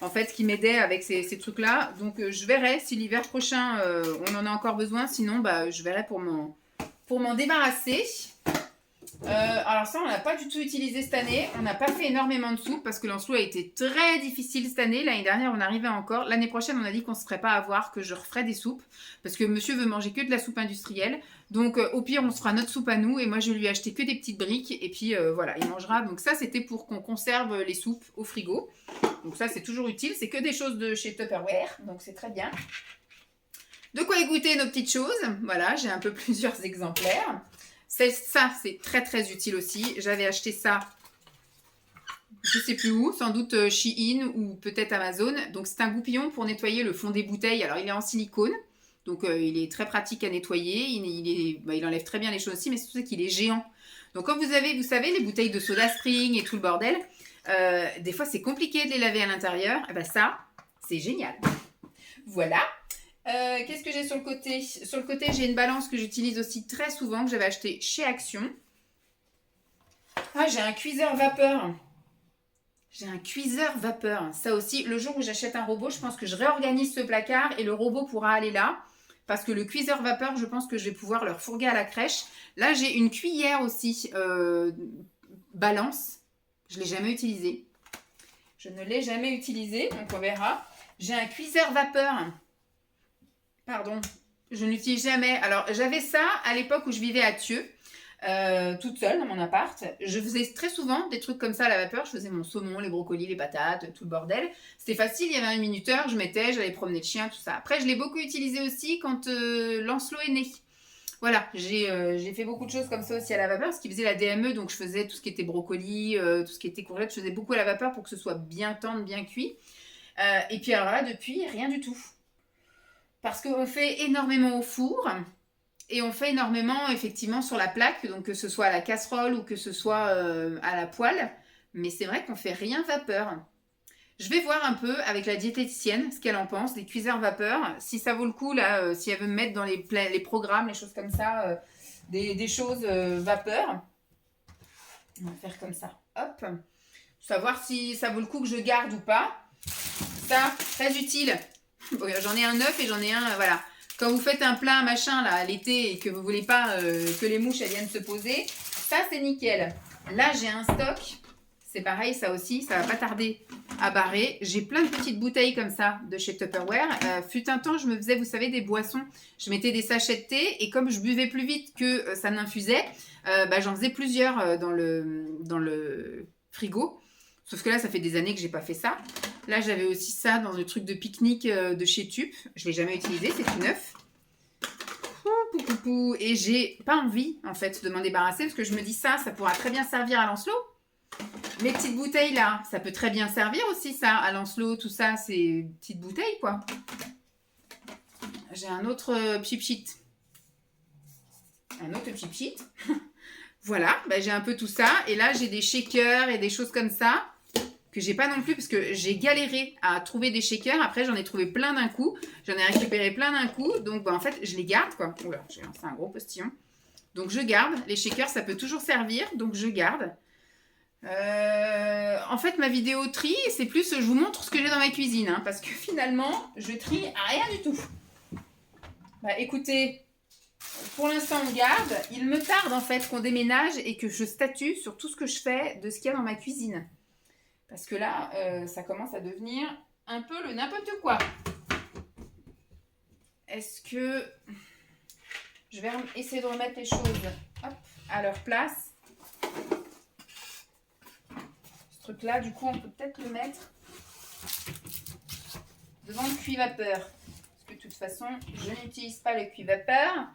en fait, qui m'aidait avec ces trucs-là. Donc je verrai si l'hiver prochain, on en a encore besoin. Sinon, bah, je verrai pour m'en débarrasser. Alors ça, on n'a pas du tout utilisé cette année. On n'a pas fait énormément de soupe parce que Lancelot a été très difficile cette année. L'année dernière, on arrivait encore. L'année prochaine, on a dit qu'on ne se ferait pas avoir, que je referais des soupes parce que monsieur veut manger que de la soupe industrielle. Donc au pire, on se fera notre soupe à nous et moi, je vais lui acheter que des petites briques et puis voilà, il mangera. Donc ça, c'était pour qu'on conserve les soupes au frigo. Donc ça, c'est toujours utile. C'est que des choses de chez Tupperware, donc c'est très bien. De quoi égoutter nos petites choses. Voilà, j'ai un peu plusieurs exemplaires. Ça, c'est très très utile aussi. J'avais acheté ça, je sais plus où, sans doute Shein ou peut-être Amazon. Donc c'est un goupillon pour nettoyer le fond des bouteilles. Alors il est en silicone, donc il est très pratique à nettoyer. Il enlève très bien les choses aussi, mais c'est surtout qu'il est géant. Donc quand vous savez, les bouteilles de Soda Spring et tout le bordel, des fois c'est compliqué de les laver à l'intérieur. Et ben ça, c'est génial. Voilà. Qu'est-ce que j'ai sur le côté? Sur le côté, j'ai une balance que j'utilise aussi très souvent, que j'avais acheté chez Action. Ah, j'ai un cuiseur vapeur. J'ai un cuiseur vapeur. Ça aussi, le jour où j'achète un robot, je pense que je réorganise ce placard et le robot pourra aller là. Parce que le cuiseur vapeur, je pense que je vais pouvoir le refourguer à la crèche. Là, j'ai une cuillère aussi balance. Je ne l'ai jamais utilisée. Je ne l'ai jamais utilisée, donc on verra. J'ai un cuiseur vapeur. Pardon, je n'utilise jamais. Alors, j'avais ça à l'époque où je vivais à Thieux, toute seule dans mon appart. Je faisais très souvent des trucs comme ça à la vapeur. Je faisais mon saumon, les brocolis, les patates, tout le bordel. C'était facile, il y avait un minuteur, je mettais, j'allais promener le chien, tout ça. Après, je l'ai beaucoup utilisé aussi quand Lancelot est né. Voilà, j'ai fait beaucoup de choses comme ça aussi à la vapeur, parce qu'il faisait la DME, donc je faisais tout ce qui était brocoli, tout ce qui était courgette, je faisais beaucoup à la vapeur pour que ce soit bien tendre, bien cuit. Et puis alors là, depuis, rien du tout. Parce qu'on fait énormément au four et on fait énormément effectivement sur la plaque, donc que ce soit à la casserole ou que ce soit à la poêle. Mais c'est vrai qu'on fait rien vapeur. Je vais voir un peu avec la diététicienne ce qu'elle en pense des cuiseurs vapeur. Si ça vaut le coup, là, si elle veut me mettre dans les programmes, les choses comme ça, des choses vapeur. On va faire comme ça. Hop. Savoir si ça vaut le coup que je garde ou pas. Ça, très utile. Bon, j'en ai un neuf et j'en ai un, voilà. Quand vous faites un plat machin là à l'été et que vous voulez pas que les mouches elles viennent se poser, ça c'est nickel. Là j'ai un stock, c'est pareil ça aussi, ça va pas tarder à barrer. J'ai plein de petites bouteilles comme ça de chez Tupperware. Fut un temps je me faisais, vous savez, des boissons. Je mettais des sachets de thé et comme je buvais plus vite que ça n'infusait, j'en faisais plusieurs dans le frigo. Sauf que là, ça fait des années que j'ai pas fait ça. Là, j'avais aussi ça dans le truc de pique-nique de chez Tup. Je l'ai jamais utilisé, c'est tout neuf. Et j'ai pas envie, en fait, de m'en débarrasser parce que je me dis ça pourra très bien servir à Lancelot. Mes petites bouteilles là, ça peut très bien servir aussi ça à Lancelot, tout ça, c'est petites bouteilles quoi. J'ai un autre pchit. Un autre pchit. Voilà, j'ai un peu tout ça. Et là, j'ai des shakers et des choses comme ça. Que j'ai pas non plus parce que j'ai galéré à trouver des shakers. Après, j'en ai trouvé plein d'un coup. J'en ai récupéré plein d'un coup. Donc, en fait, je les garde, quoi. Oula, j'ai lancé un gros postillon. Donc, je garde. Les shakers, ça peut toujours servir. Donc, je garde. En fait, ma vidéo tri, c'est plus je vous montre ce que j'ai dans ma cuisine. Hein, parce que finalement, je trie à rien du tout. Écoutez, pour l'instant, on garde. Il me tarde, en fait, qu'on déménage et que je statue sur tout ce que je fais de ce qu'il y a dans ma cuisine. Parce que là, ça commence à devenir un peu le n'importe quoi. Est-ce que je vais essayer de remettre les choses hop, à leur place. Ce truc-là, du coup, on peut peut-être le mettre devant le cuit-vapeur. Parce que de toute façon, je n'utilise pas le cuit-vapeur.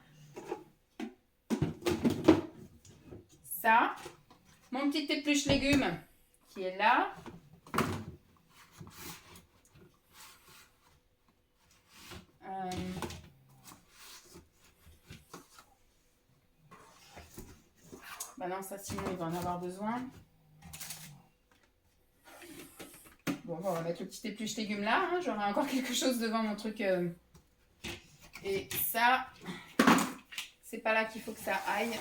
Ça. Mon petit épluche légumes qui est là. Bah non, ça sinon il va en avoir besoin. Bon, on va mettre le petit épluche légumes là. Hein. J'aurai encore quelque chose devant mon truc. Et ça, c'est pas là qu'il faut que ça aille.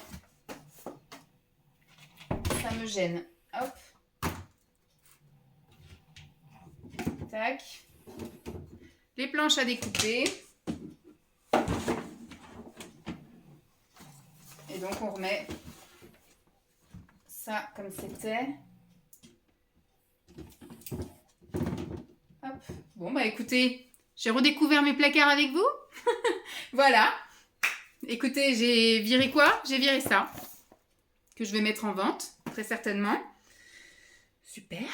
Ça me gêne. Hop. Tac. Les planches à découper. Et donc on remet ça comme c'était. Hop. Bon bah écoutez, j'ai redécouvert mes placards avec vous. Voilà. Écoutez, j'ai viré quoi? J'ai viré ça. Que je vais mettre en vente, très certainement. Super.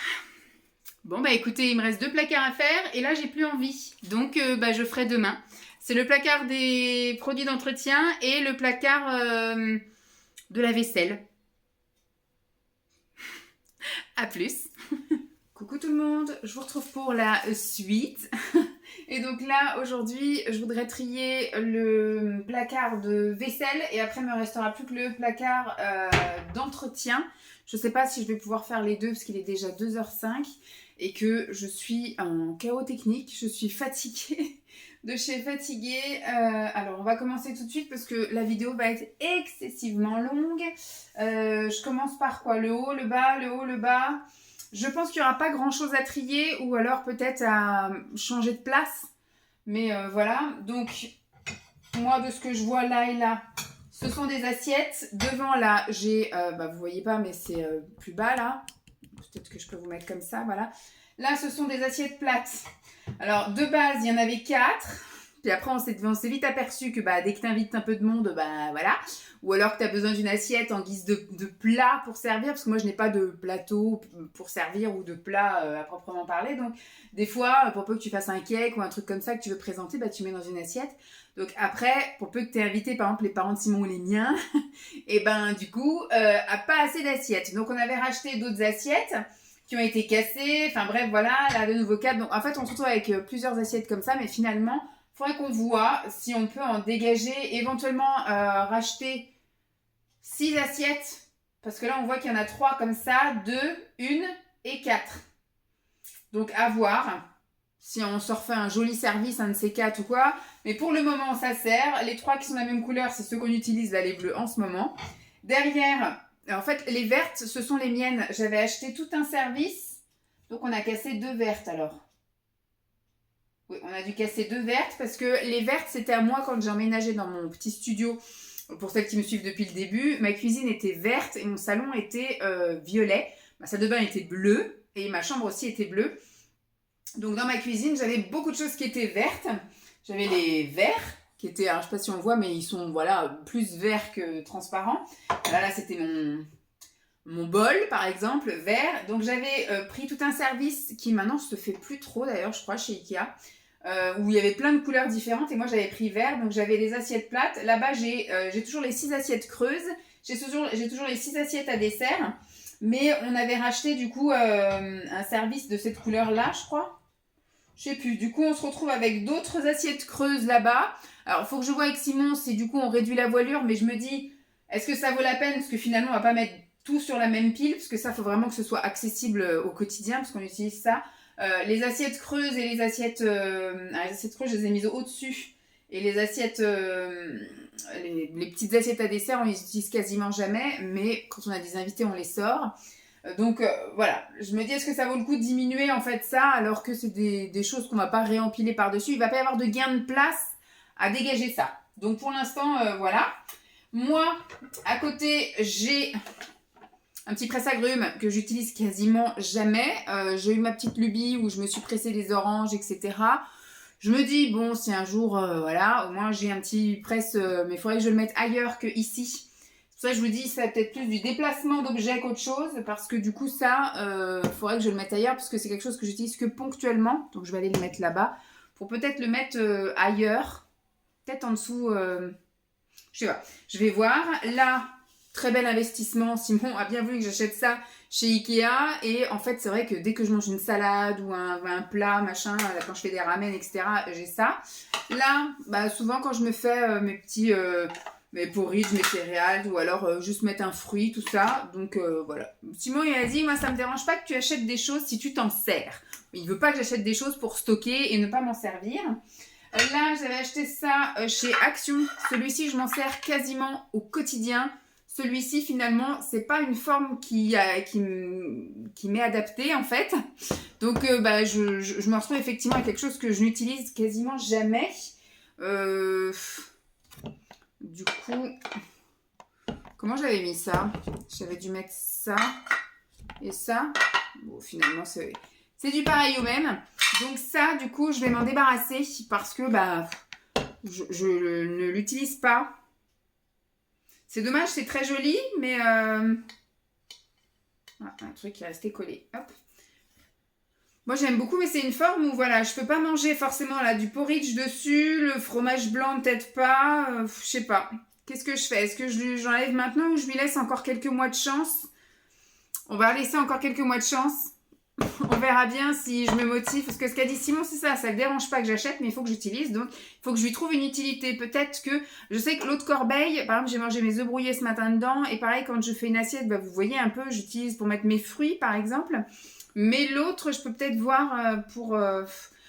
Bon bah écoutez, il me reste 2 placards à faire et là j'ai plus envie. Donc bah, je ferai demain. C'est le placard des produits d'entretien et le placard de la vaisselle. À plus. Coucou tout le monde, je vous retrouve pour la suite. Et donc là, aujourd'hui, je voudrais trier le placard de vaisselle et après, il me restera plus que le placard d'entretien. Je ne sais pas si je vais pouvoir faire les deux parce qu'il est déjà 2h05 et que je suis en chaos technique. Je suis fatiguée, de chez fatiguée. Alors, on va commencer tout de suite parce que la vidéo va être excessivement longue. Je commence par quoi? Le haut, le bas, le haut, le bas. Je pense qu'il n'y aura pas grand chose à trier ou alors peut-être à changer de place. Mais voilà, donc moi de ce que je vois là et là, ce sont des assiettes. Devant là, j'ai, vous voyez pas mais c'est plus bas là. Peut-être que je peux vous mettre comme ça, voilà. Là, ce sont des assiettes plates. Alors de base, il y en avait 4. Puis après, on s'est vite aperçu que dès que tu invites un peu de monde, voilà. Ou alors que tu as besoin d'une assiette en guise de plat pour servir. Parce que moi, je n'ai pas de plateau pour servir ou de plat à proprement parler. Donc, des fois, pour peu que tu fasses un cake ou un truc comme ça que tu veux présenter, tu mets dans une assiette. Donc après, pour peu que tu aies invité, par exemple, les parents de Simon ou les miens, et du coup, pas assez d'assiettes. Donc, on avait racheté d'autres assiettes qui ont été cassées. Enfin bref, voilà, là, de nouveau 4. Donc, en fait, on se retrouve avec plusieurs assiettes comme ça. Mais finalement, il faudrait qu'on voit si on peut en dégager, éventuellement racheter 6 assiettes. Parce que là, on voit qu'il y en a 3 comme ça, 2, 1 et 4. Donc, à voir si on se refait un joli service, un de ces 4 ou quoi. Mais pour le moment, ça sert. Les 3 qui sont de la même couleur, c'est ceux qu'on utilise, là, les bleus, en ce moment. Derrière, en fait, les vertes, ce sont les miennes. J'avais acheté tout un service. Donc, on a cassé 2 vertes, alors. Oui, on a dû casser 2 vertes parce que les vertes, c'était à moi quand j'ai emménagé dans mon petit studio. Pour celles qui me suivent depuis le début, ma cuisine était verte et mon salon était violet. Ma salle de bain était bleue et ma chambre aussi était bleue. Donc dans ma cuisine, j'avais beaucoup de choses qui étaient vertes. J'avais les verts qui étaient, alors je ne sais pas si on voit, mais ils sont voilà, plus verts que transparents. Là c'était mon bol par exemple, vert. Donc j'avais pris tout un service qui maintenant se fait plus trop d'ailleurs, je crois, chez Ikea. Où il y avait plein de couleurs différentes et moi j'avais pris vert, donc j'avais les assiettes plates. Là-bas j'ai toujours les 6 assiettes creuses, j'ai toujours les 6 assiettes à dessert, mais on avait racheté du coup un service de cette couleur-là, je crois. Je sais plus, du coup on se retrouve avec d'autres assiettes creuses là-bas. Alors il faut que je vois avec Simon si du coup on réduit la voilure, mais je me dis, est-ce que ça vaut la peine? Parce que finalement on va pas mettre tout sur la même pile, parce que ça faut vraiment que ce soit accessible au quotidien, parce qu'on utilise ça. Les assiettes creuses et les assiettes creuses, je les ai mises au-dessus. Et les assiettes, les petites assiettes à dessert, on les utilise quasiment jamais. Mais quand on a des invités, on les sort. Donc voilà, je me dis, est-ce que ça vaut le coup de diminuer en fait ça, alors que c'est des choses qu'on ne va pas réempiler par-dessus. Il ne va pas y avoir de gain de place à dégager ça. Donc pour l'instant, voilà. Moi, à côté, j'ai un petit presse-agrumes que j'utilise quasiment jamais. J'ai eu ma petite lubie où je me suis pressé les oranges, etc. Je me dis, bon, si un jour, voilà, au moins j'ai un petit presse, mais il faudrait que je le mette ailleurs que ici. C'est pour ça que je vous dis, ça peut-être plus du déplacement d'objets qu'autre chose, parce que du coup, ça, il faudrait que je le mette ailleurs, parce que c'est quelque chose que j'utilise que ponctuellement. Donc, je vais aller le mettre là-bas, pour peut-être le mettre ailleurs, peut-être en dessous, je sais pas. Je vais voir. Là, très bel investissement. Simon a bien voulu que j'achète ça chez Ikea. Et en fait, c'est vrai que dès que je mange une salade ou un plat, machin, quand je fais des ramen, etc., j'ai ça. Là, bah, souvent quand je me fais mes petits mes porridge, mes céréales, ou alors juste mettre un fruit, tout ça. Donc voilà. Simon, il a dit, moi, ça me dérange pas que tu achètes des choses si tu t'en sers. Il veut pas que j'achète des choses pour stocker et ne pas m'en servir. Là, j'avais acheté ça chez Action. Celui-ci, je m'en sers quasiment au quotidien. Celui-ci, finalement, c'est pas une forme qui m'est adaptée, en fait. Donc, bah, je me retrouve effectivement avec quelque chose que je n'utilise quasiment jamais. Du coup, comment j'avais mis ça? J'avais dû mettre ça et ça. Bon, finalement, c'est du pareil au même. Donc ça, du coup, je vais m'en débarrasser parce que bah, je ne l'utilise pas. C'est dommage, c'est très joli, mais un truc qui est resté collé. Hop. Moi, j'aime beaucoup, mais c'est une forme où voilà, je peux pas manger forcément là du porridge dessus, le fromage blanc peut-être pas, je sais pas. Qu'est-ce que je fais? Est-ce que j'enlève maintenant ou je lui laisse encore quelques mois de chance? On va laisser encore quelques mois de chance. On verra bien si je me motive. Parce que ce qu'a dit Simon, c'est ça. Ça ne le dérange pas que j'achète, mais il faut que j'utilise. Donc, il faut que je lui trouve une utilité. Peut-être que... Je sais que l'autre corbeille, par exemple, j'ai mangé mes œufs brouillés ce matin dedans. Et pareil, quand je fais une assiette, bah, vous voyez un peu, j'utilise pour mettre mes fruits, par exemple. Mais l'autre, je peux peut-être voir pour...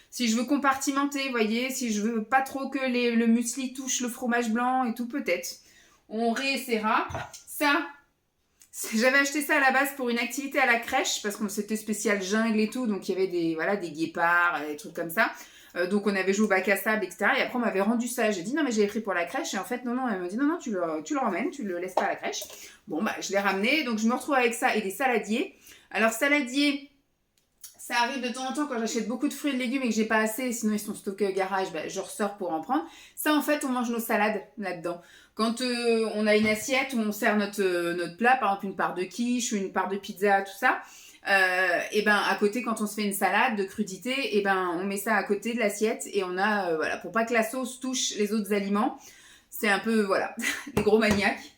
si je veux compartimenter, vous voyez. Si je veux pas trop que le muesli touche le fromage blanc et tout, peut-être. On réessaiera. Ça... J'avais acheté ça à la base pour une activité à la crèche parce qu'on c'était spécial jungle et tout, donc il y avait des guépards, des trucs comme ça. Donc on avait joué au bac à sable, etc. Et après on m'avait rendu ça. J'ai dit non mais j'avais pris pour la crèche et en fait non, elle m'a dit non, tu le ramènes, tu le laisses pas à la crèche. Bon bah je l'ai ramené, donc je me retrouve avec ça et des saladiers. Alors saladiers, ça arrive de temps en temps quand j'achète beaucoup de fruits et de légumes et que j'ai pas assez, sinon ils sont stockés au garage, bah, je ressors pour en prendre. Ça en fait on mange nos salades là-dedans. Quand on a une assiette où on sert notre plat, par exemple une part de quiche ou une part de pizza, tout ça, et ben à côté quand on se fait une salade de crudité, et ben on met ça à côté de l'assiette et on a voilà pour pas que la sauce touche les autres aliments. C'est un peu voilà les gros maniaques.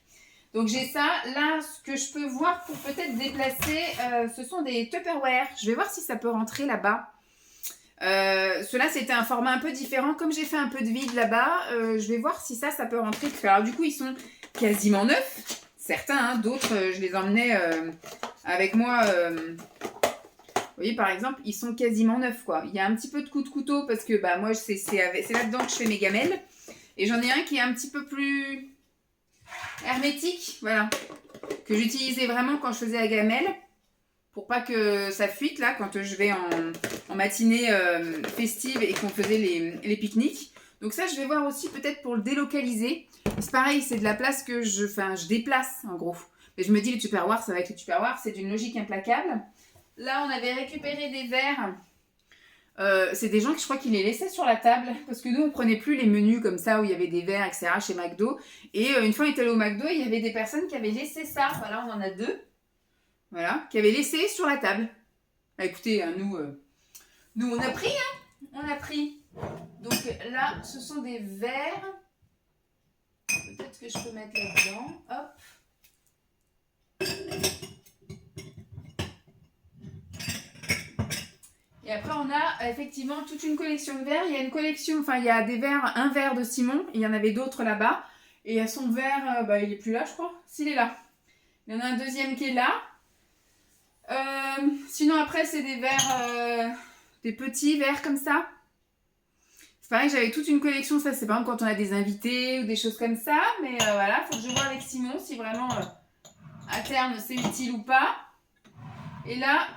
Donc j'ai ça. Là, ce que je peux voir pour peut-être déplacer, ce sont des Tupperware. Je vais voir si ça peut rentrer là-bas. Ceux-là, c'était un format un peu différent. Comme j'ai fait un peu de vide là-bas, je vais voir si ça peut rentrer. Alors du coup, ils sont quasiment neufs. Certains, hein, d'autres, je les emmenais avec moi. Vous voyez, par exemple, ils sont quasiment neufs, quoi. Il y a un petit peu de coup de couteau parce que bah, moi, c'est là-dedans que je fais mes gamelles. Et j'en ai un qui est un petit peu plus... hermétique, voilà, que j'utilisais vraiment quand je faisais la gamelle pour pas que ça fuite là quand je vais en matinée festive et qu'on faisait les pique-niques. Donc ça je vais voir aussi peut-être pour le délocaliser. C'est pareil, c'est de la place que je déplace en gros. Mais je me dis les Tupperware, ça va avec les Tupperware, c'est d'une logique implacable. Là on avait récupéré des verres. C'est des gens qui je crois qu'ils les laissaient sur la table parce que nous on prenait plus les menus comme ça où il y avait des verres etc chez McDo et une fois on était allé au McDo il y avait des personnes qui avaient laissé ça, voilà on en a deux, voilà, qui avaient laissé sur la table. Ah, écoutez hein, nous on a pris donc là ce sont des verres, peut-être que je peux mettre là-dedans, hop. Et après, on a effectivement toute une collection de verres. Il y a une collection, enfin, il y a des verres, un verre de Simon. Il y en avait d'autres là-bas. Et il y a son verre, bah, il est plus là, je crois. S'il est là. Il y en a un deuxième qui est là. Sinon, après, c'est des verres, des petits verres comme ça. C'est pareil, j'avais toute une collection. Ça, c'est par exemple quand on a des invités ou des choses comme ça. Mais voilà, il faut que je vois avec Simon si vraiment, à terme, c'est utile ou pas. Et là,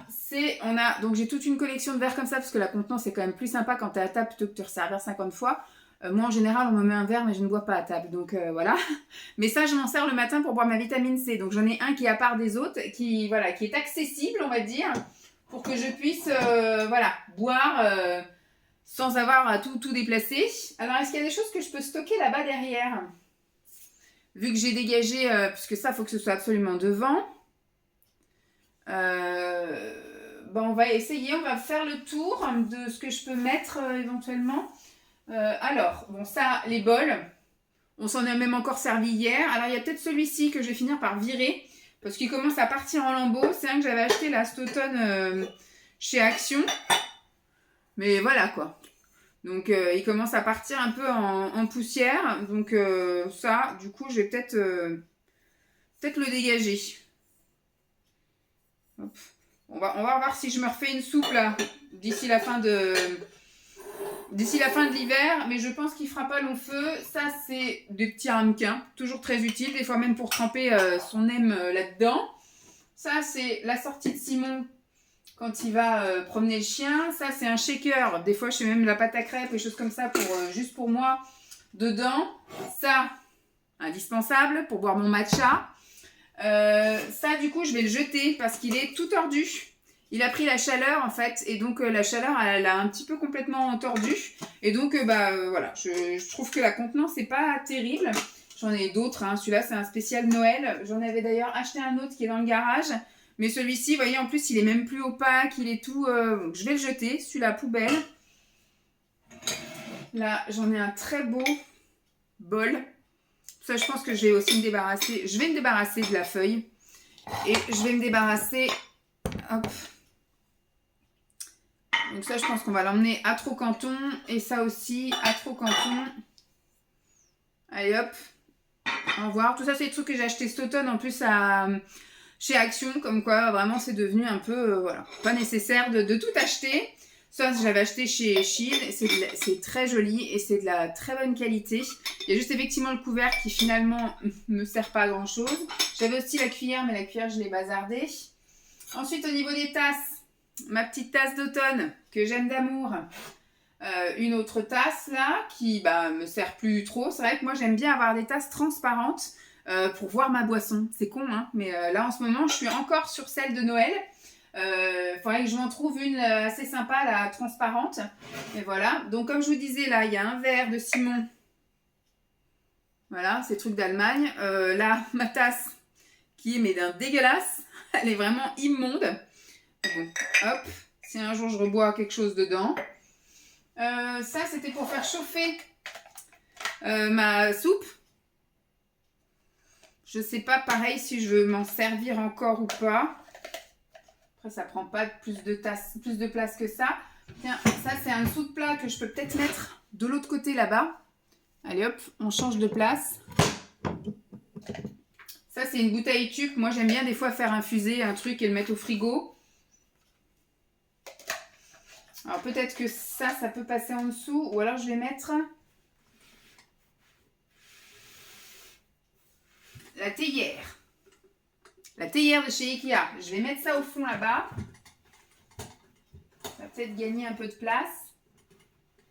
donc j'ai toute une collection de verres comme ça, parce que la contenance c'est quand même plus sympa quand t'es à table plutôt que de te resservir 50 fois. Moi en général, on me met un verre, mais je ne bois pas à table, donc voilà. Mais ça, je m'en sers le matin pour boire ma vitamine C. Donc j'en ai un qui est à part des autres, qui est accessible, on va dire, pour que je puisse, voilà, boire sans avoir à tout déplacer. Alors, est-ce qu'il y a des choses que je peux stocker là-bas derrière? Vu que j'ai dégagé, puisque ça, il faut que ce soit absolument devant. On va essayer, on va faire le tour de ce que je peux mettre éventuellement. Alors, bon, ça, les bols, on s'en est même encore servi hier. Alors, il y a peut-être celui-ci que je vais finir par virer, parce qu'il commence à partir en lambeaux. C'est un que j'avais acheté là cet automne chez Action. Mais voilà quoi. Donc, il commence à partir un peu en poussière. Donc, ça, du coup, je vais peut-être le dégager. Hop. On va voir si je me refais une soupe là, d'ici la fin de l'hiver. Mais je pense qu'il ne fera pas long feu. Ça, c'est des petits ramequins. Toujours très utiles. Des fois même pour tremper son M là-dedans. Ça, c'est la sortie de Simon quand il va promener le chien. Ça, c'est un shaker. Des fois, je fais même la pâte à crêpes et choses comme ça juste pour moi dedans. Ça, indispensable pour boire mon matcha. Ça, du coup, je vais le jeter parce qu'il est tout tordu. Il a pris la chaleur, en fait. Et donc, la chaleur, elle a un petit peu complètement tordu. Et donc, voilà. Je trouve que la contenance n'est pas terrible. J'en ai d'autres. Hein. Celui-là, c'est un spécial Noël. J'en avais d'ailleurs acheté un autre qui est dans le garage. Mais celui-ci, vous voyez, en plus, il est même plus opaque, il est tout... Donc je vais le jeter, celui-là, poubelle. Là, j'en ai un très beau bol. Ça, je pense que je vais aussi me débarrasser. Je vais me débarrasser de la feuille. Et je vais me débarrasser... Hop. Donc ça, je pense qu'on va l'emmener à Trocanton. Et ça aussi, à Trocanton. Allez, hop. Au revoir. Tout ça, c'est des trucs que j'ai acheté cet automne. En plus, chez Action, comme quoi vraiment c'est devenu un peu, voilà, pas nécessaire de tout acheter. Ça, j'avais acheté chez Shield, c'est très joli et c'est de la très bonne qualité. Il y a juste effectivement le couvercle qui finalement me sert pas à grand chose. J'avais aussi la cuillère, mais la cuillère je l'ai bazardée. Ensuite, au niveau des tasses, ma petite tasse d'automne que j'aime d'amour. Une autre tasse là qui me sert plus trop. C'est vrai que moi j'aime bien avoir des tasses transparentes. Pour voir ma boisson. C'est con, hein, mais là en ce moment, je suis encore sur celle de Noël. Faudrait que je m'en trouve une assez sympa, là, transparente. Et voilà. Donc, comme je vous disais, là, il y a un verre de Simon. Voilà, c'est truc d'Allemagne. Là, ma tasse, qui est mais d'un dégueulasse. Elle est vraiment immonde. Bon, hop. Si un jour je rebois quelque chose dedans. Ça, c'était pour faire chauffer ma soupe. Je ne sais pas, pareil, si je veux m'en servir encore ou pas. Après, ça prend pas plus de place que ça. Tiens, ça, c'est un dessous de plat que je peux peut-être mettre de l'autre côté là-bas. Allez, hop, on change de place. Ça, c'est une bouteille tube. Moi, j'aime bien des fois faire infuser un truc et le mettre au frigo. Alors, peut-être que ça peut passer en dessous. Ou alors, je vais mettre... la théière. La théière de chez Ikea. Je vais mettre ça au fond là-bas. Ça va peut-être gagner un peu de place.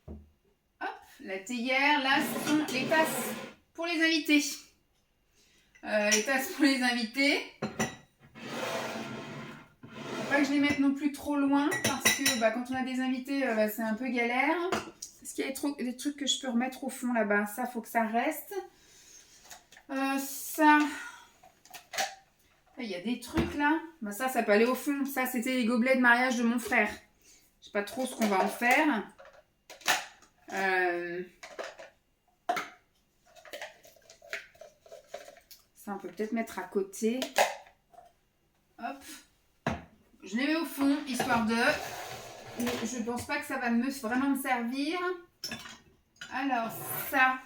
Hop, la théière. Là, ce sont les tasses pour les invités. Les tasses pour les invités. Faut pas que je les mette non plus trop loin parce que quand on a des invités, c'est un peu galère. Est-ce qu'il y a des trucs que je peux remettre au fond là-bas? Ça, faut que ça reste. Ça, il y a des trucs là. Ça peut aller au fond. Ça, c'était les gobelets de mariage de mon frère. Je sais pas trop ce qu'on va en faire. Ça, on peut peut-être mettre à côté. Hop. Je les mets au fond, histoire de... Je ne pense pas que ça va vraiment me servir. Alors, ça...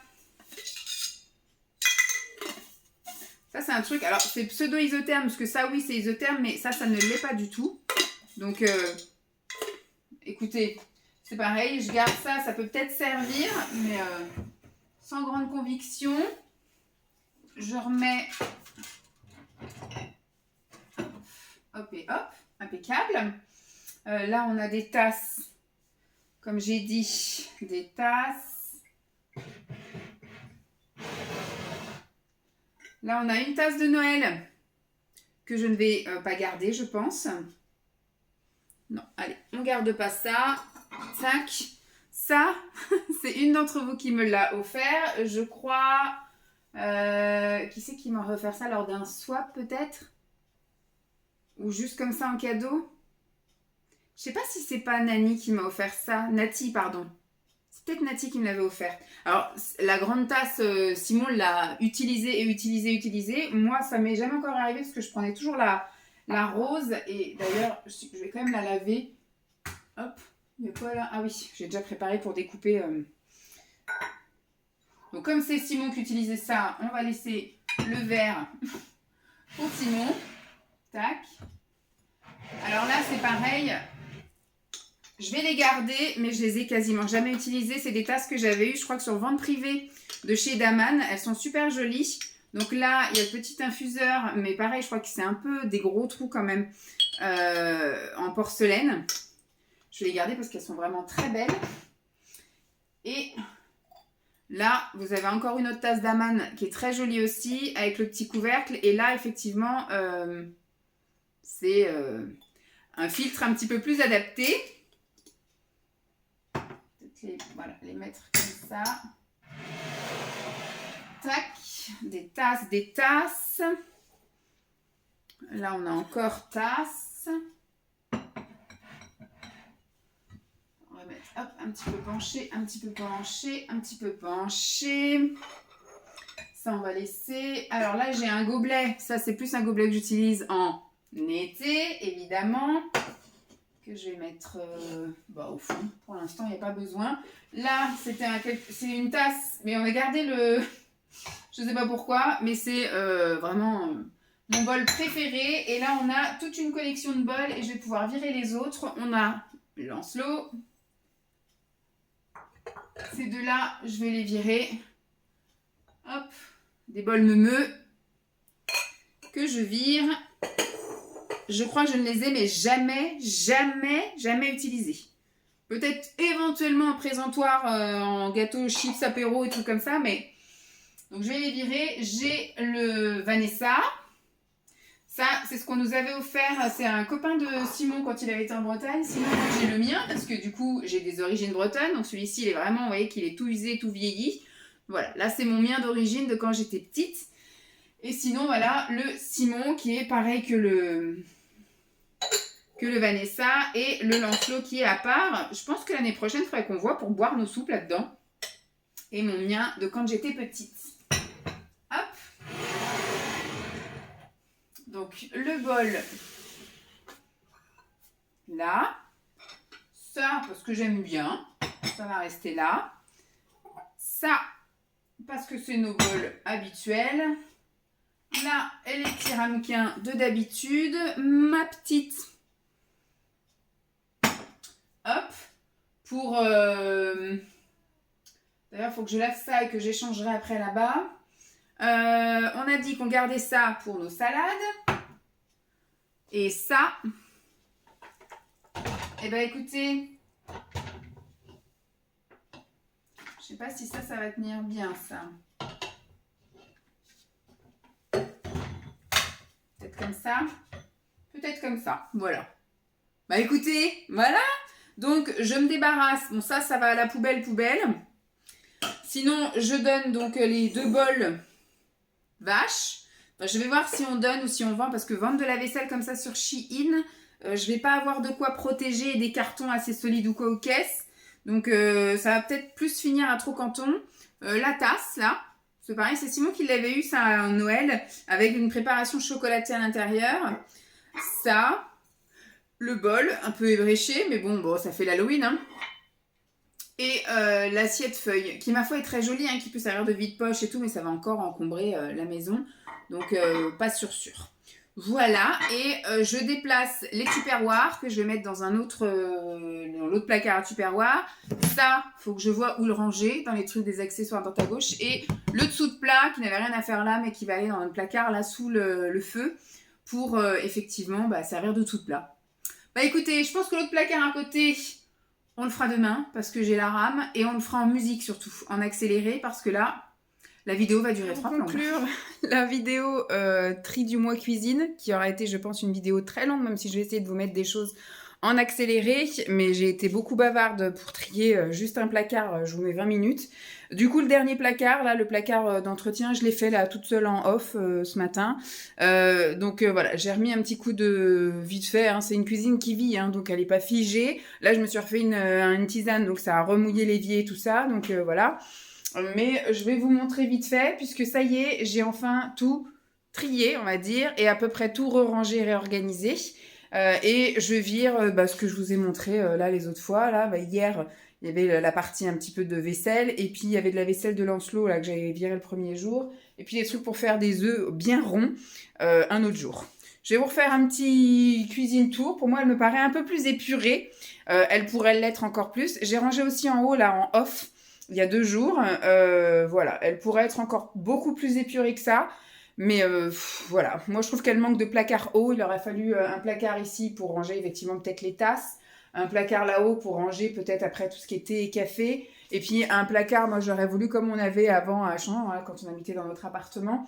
Ça, c'est un truc... Alors, c'est pseudo-isotherme, parce que ça, oui, c'est isotherme, mais ça ne l'est pas du tout. Donc, écoutez, c'est pareil, je garde ça. Ça peut peut-être servir, mais sans grande conviction. Je remets... Hop et hop, impeccable. Là, on a des tasses, comme j'ai dit, des tasses. Là, on a une tasse de Noël que je ne vais pas garder, je pense. Non, allez, on ne garde pas ça. Tac. ça, c'est une d'entre vous qui me l'a offert. Je crois... qui c'est qui m'a offert ça lors d'un swap peut-être? Ou juste comme ça en cadeau? Je sais pas si c'est pas Nani qui m'a offert ça. Nati, pardon. C'est peut-être Nati qui me l'avait offert. Alors, la grande tasse, Simon l'a utilisée et utilisée. Moi, ça m'est jamais encore arrivé parce que je prenais toujours la rose. Et d'ailleurs, je vais quand même la laver. Hop, il y a quoi là? Ah oui, j'ai déjà préparé pour découper. Donc, comme c'est Simon qui utilisait ça, on va laisser le verre pour Simon. Tac. Alors là, c'est pareil. Je vais les garder, mais je les ai quasiment jamais utilisées. C'est des tasses que j'avais eues, je crois que sur vente privée de chez Daman. Elles sont super jolies. Donc là, il y a le petit infuseur, mais pareil, je crois que c'est un peu des gros trous quand même en porcelaine. Je vais les garder parce qu'elles sont vraiment très belles. Et là, vous avez encore une autre tasse Daman qui est très jolie aussi, avec le petit couvercle. Et là, effectivement, c'est un filtre un petit peu plus adapté. Voilà, les mettre comme ça. Tac, des tasses. Là, on a encore tasses. On va mettre, hop, un petit peu penché, un petit peu penché, un petit peu penché. Ça, on va laisser. Alors là, j'ai un gobelet. Ça, c'est plus un gobelet que j'utilise en été, évidemment. Que je vais mettre au fond. Pour l'instant, il n'y a pas besoin. Là, c'est une tasse, mais on a gardé le... Je ne sais pas pourquoi, mais c'est vraiment mon bol préféré. Et là, on a toute une collection de bols et je vais pouvoir virer les autres. On a Lancelot. Ces deux-là, je vais les virer. Hop, des bols neumeux que je vire. Je crois que je ne les ai mais jamais utilisés. Peut-être éventuellement en présentoir, en gâteau, chips, apéro et trucs comme ça, mais... Donc je vais les virer. J'ai le Vanessa. Ça, c'est ce qu'on nous avait offert. C'est un copain de Simon quand il avait été en Bretagne. Sinon, moi, j'ai le mien parce que du coup, j'ai des origines bretonnes. Donc celui-ci, il est vraiment, vous voyez qu'il est tout usé, tout vieilli. Voilà, là, c'est mon mien d'origine de quand j'étais petite. Et sinon, voilà, le Simon qui est pareil que le Vanessa et le Lancelot qui est à part. Je pense que l'année prochaine, il faudrait qu'on voit pour boire nos soupes là-dedans. Et mon mien de quand j'étais petite. Hop. Donc, le bol. Là. Ça, parce que j'aime bien. Ça va rester là. Ça, parce que c'est nos bols habituels. Là, et les petits ramequins de d'habitude. Ma petite... Hop, pour... D'ailleurs, il faut que je lave ça et que j'échangerai après là-bas. On a dit qu'on gardait ça pour nos salades. Et ça... Eh bien, écoutez... Je sais pas si ça va tenir bien, ça. Peut-être comme ça. Peut-être comme ça. Voilà. Bah, écoutez, voilà. Donc, je me débarrasse. Bon, ça va à la poubelle. Sinon, je donne donc les 2 bols vaches. Enfin, je vais voir si on donne ou si on vend. Parce que vendre de la vaisselle comme ça sur Shein, je vais pas avoir de quoi protéger des cartons assez solides ou quoi aux caisses. Donc, ça va peut-être plus finir à Trocanton. La tasse, là. C'est pareil, c'est Simon qui l'avait eu, ça, à Noël. Avec une préparation chocolatée à l'intérieur. Ça... Le bol, un peu ébréché, mais bon, ça fait l'Halloween, hein. Et l'assiette feuille, qui ma foi est très jolie, hein, qui peut servir de vide-poche et tout, mais ça va encore encombrer la maison. Donc, pas sûr. Voilà, et je déplace les tupperwares que je vais mettre dans dans l'autre placard à tupperware. Ça, faut que je vois où le ranger, dans les trucs des accessoires à droite à gauche. Et le dessous de plat, qui n'avait rien à faire là, mais qui va aller dans le placard, là, sous le feu, pour effectivement servir de dessous de plat. Bah écoutez, je pense que l'autre placard à côté, on le fera demain parce que j'ai la rame et on le fera en musique surtout, en accéléré parce que là, la vidéo va durer 3 plombes. Pour conclure la vidéo tri du mois cuisine, qui aura été, je pense, une vidéo très longue, même si je vais essayer de vous mettre des choses en accéléré, mais j'ai été beaucoup bavarde pour trier juste un placard, je vous mets 20 minutes. Du coup, le dernier placard, là, le placard d'entretien, je l'ai fait là toute seule en off ce matin. Donc voilà, j'ai remis un petit coup de vite fait, hein. C'est une cuisine qui vit, hein, donc elle est pas figée. Là, je me suis refait une tisane, donc ça a remouillé l'évier et tout ça, donc voilà. Mais je vais vous montrer vite fait, puisque ça y est, j'ai enfin tout trié, on va dire, et à peu près tout rangé, réorganisé. Et je vire ce que je vous ai montré là les autres fois. Là, hier, il y avait la partie un petit peu de vaisselle, et puis il y avait de la vaisselle de Lancelot là que j'avais viré le premier jour, et puis des trucs pour faire des œufs bien ronds un autre jour. Je vais vous refaire un petit cuisine tour. Pour moi, elle me paraît un peu plus épurée. Elle pourrait l'être encore plus. J'ai rangé aussi en haut là en off il y a 2 jours. Voilà, elle pourrait être encore beaucoup plus épurée que ça. Mais voilà, moi je trouve qu'elle manque de placard haut. Il aurait fallu un placard ici pour ranger effectivement peut-être les tasses, un placard là-haut pour ranger peut-être après tout ce qui est thé et café, et puis un placard, moi j'aurais voulu comme on avait avant à Champ, hein, quand on habitait dans notre appartement,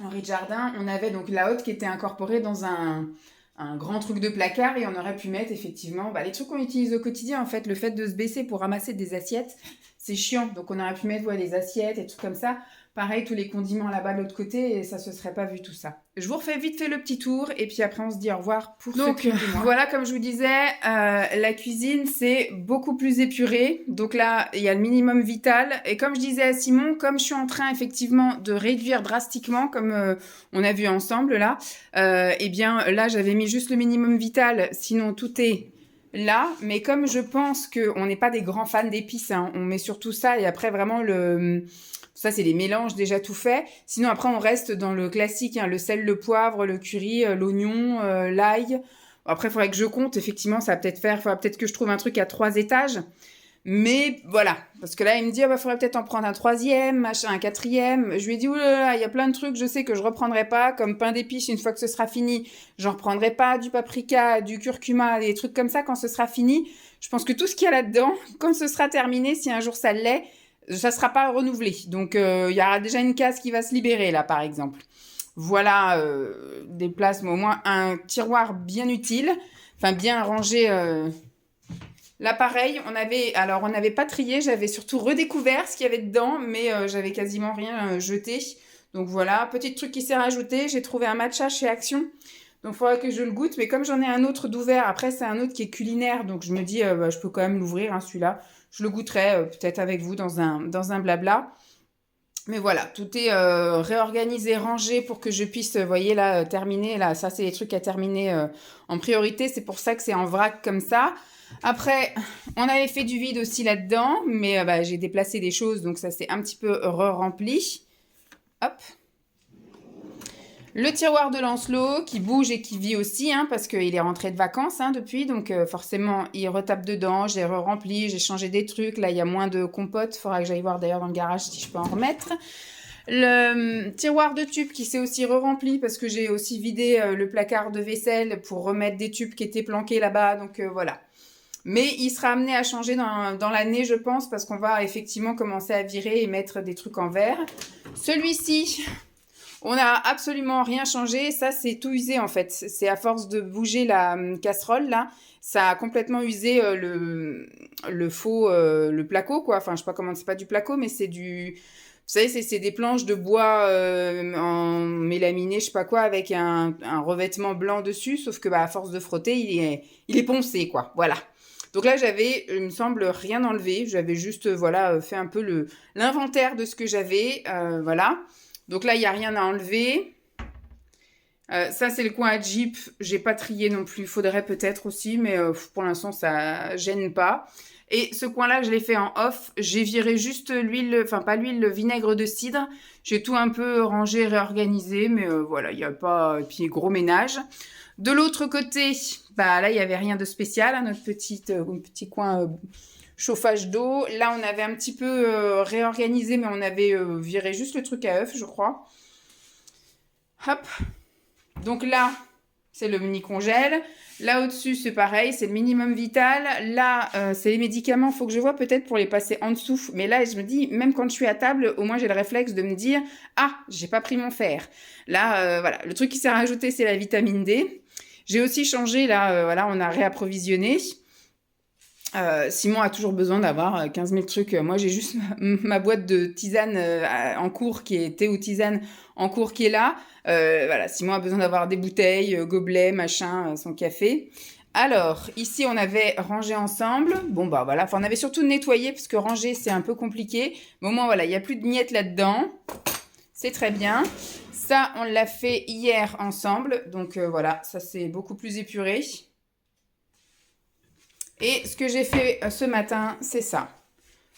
en rez-de-jardin, on avait donc la hotte qui était incorporée dans un grand truc de placard, et on aurait pu mettre effectivement les trucs qu'on utilise au quotidien. En fait, le fait de se baisser pour ramasser des assiettes, c'est chiant, donc on aurait pu mettre les assiettes et tout comme ça. Pareil, tous les condiments là-bas de l'autre côté, et ça se serait pas vu tout ça. Je vous refais vite fait le petit tour, et puis après on se dit au revoir pour ce tri du mois. Voilà, comme je vous disais, la cuisine c'est beaucoup plus épuré. Donc là, il y a le minimum vital. Et comme je disais à Simon, comme je suis en train effectivement de réduire drastiquement, comme on a vu ensemble là, et bien là j'avais mis juste le minimum vital, sinon tout est là. Mais comme je pense qu'on n'est pas des grands fans d'épices, hein, on met surtout ça, et après vraiment ça, c'est les mélanges déjà tout faits. Sinon, après, on reste dans le classique, hein, le sel, le poivre, le curry, l'oignon, l'ail. Après, il faudrait que je compte. Effectivement, ça va peut-être faire... Il faudra peut-être que je trouve un truc à 3 étages. Mais voilà. Parce que là, il me dit, faudrait peut-être en prendre un 3e, machin, un 4e. Je lui ai dit, oulala, il y a plein de trucs, je sais que je reprendrai pas. Comme pain d'épices, une fois que ce sera fini, j'en reprendrai pas. Du paprika, du curcuma, des trucs comme ça quand ce sera fini. Je pense que tout ce qu'il y a là-dedans, quand ce sera terminé, si un jour ça l'est, ça sera pas renouvelé. Donc, il y aura déjà une case qui va se libérer, là, par exemple. Voilà, des places, mais au moins un tiroir bien utile. Enfin, bien rangé. Là, pareil, on n'avait pas trié. J'avais surtout redécouvert ce qu'il y avait dedans, mais j'avais quasiment rien jeté. Donc, voilà, petit truc qui s'est rajouté. J'ai trouvé un matcha chez Action. Donc, il faudra que je le goûte. Mais comme j'en ai un autre d'ouvert, après, c'est un autre qui est culinaire. Donc, je me dis, je peux quand même l'ouvrir, hein, celui-là. Je le goûterai peut-être avec vous dans un blabla. Mais voilà, tout est réorganisé, rangé pour que je puisse, vous voyez là, terminer. Là, ça, c'est les trucs à terminer en priorité. C'est pour ça que c'est en vrac comme ça. Après, on avait fait du vide aussi là-dedans. Mais j'ai déplacé des choses, donc ça s'est un petit peu re-rempli. Hop. Le tiroir de Lancelot qui bouge et qui vit aussi, hein, parce qu'il est rentré de vacances depuis, donc forcément il retape dedans, j'ai re-rempli, j'ai changé des trucs, là il y a moins de compote, il faudra que j'aille voir d'ailleurs dans le garage si je peux en remettre. Le tiroir de tubes qui s'est aussi re-rempli parce que j'ai aussi vidé le placard de vaisselle pour remettre des tubes qui étaient planqués là-bas, donc voilà. Mais il sera amené à changer dans l'année, je pense, parce qu'on va effectivement commencer à virer et mettre des trucs en verre. Celui-ci... On n'a absolument rien changé, ça c'est tout usé en fait. C'est à force de bouger la casserole là, ça a complètement usé le faux, le placo quoi. Enfin je sais pas comment, c'est pas du placo mais c'est du... Vous savez, c'est des planches de bois en mélaminé, je sais pas quoi, avec un revêtement blanc dessus, sauf que à force de frotter, il est poncé quoi, voilà. Donc là, j'avais, il me semble, rien enlevé. J'avais juste, fait un peu l'inventaire de ce que j'avais, voilà. Donc là, il n'y a rien à enlever. Ça, c'est le coin à Jeep. J'ai pas trié non plus. Faudrait peut-être aussi, mais pour l'instant, ça gêne pas. Et ce coin-là, je l'ai fait en off. J'ai viré juste l'huile, enfin pas l'huile, le vinaigre de cidre. J'ai tout un peu rangé, réorganisé, mais voilà, il n'y a pas... Et puis, gros ménage. De l'autre côté, là, il n'y avait rien de spécial. Hein, notre petit coin... chauffage d'eau. Là, on avait un petit peu réorganisé, mais on avait viré juste le truc à œufs, je crois. Hop. Donc là, c'est le mini congèle. Là, au-dessus, c'est pareil, c'est le minimum vital. Là, c'est les médicaments. Il faut que je vois peut-être pour les passer en dessous. Mais là, je me dis, même quand je suis à table, au moins, j'ai le réflexe de me dire, ah, j'ai pas pris mon fer. Là, voilà. Le truc qui s'est rajouté, c'est la vitamine D. J'ai aussi changé, là, voilà, on a réapprovisionné. Simon a toujours besoin d'avoir 15 000 trucs. Moi, j'ai juste ma boîte de tisane en cours qui est thé ou tisane en cours qui est là. Voilà, Simon a besoin d'avoir des bouteilles, gobelets, machin, son café. Alors, ici, on avait rangé ensemble. Bon, bah voilà, enfin, on avait surtout nettoyé parce que ranger, c'est un peu compliqué. Mais au moins, voilà, il n'y a plus de miettes là-dedans. C'est très bien. Ça, on l'a fait hier ensemble. Donc, voilà, ça, c'est beaucoup plus épuré. Et ce que j'ai fait ce matin, c'est ça.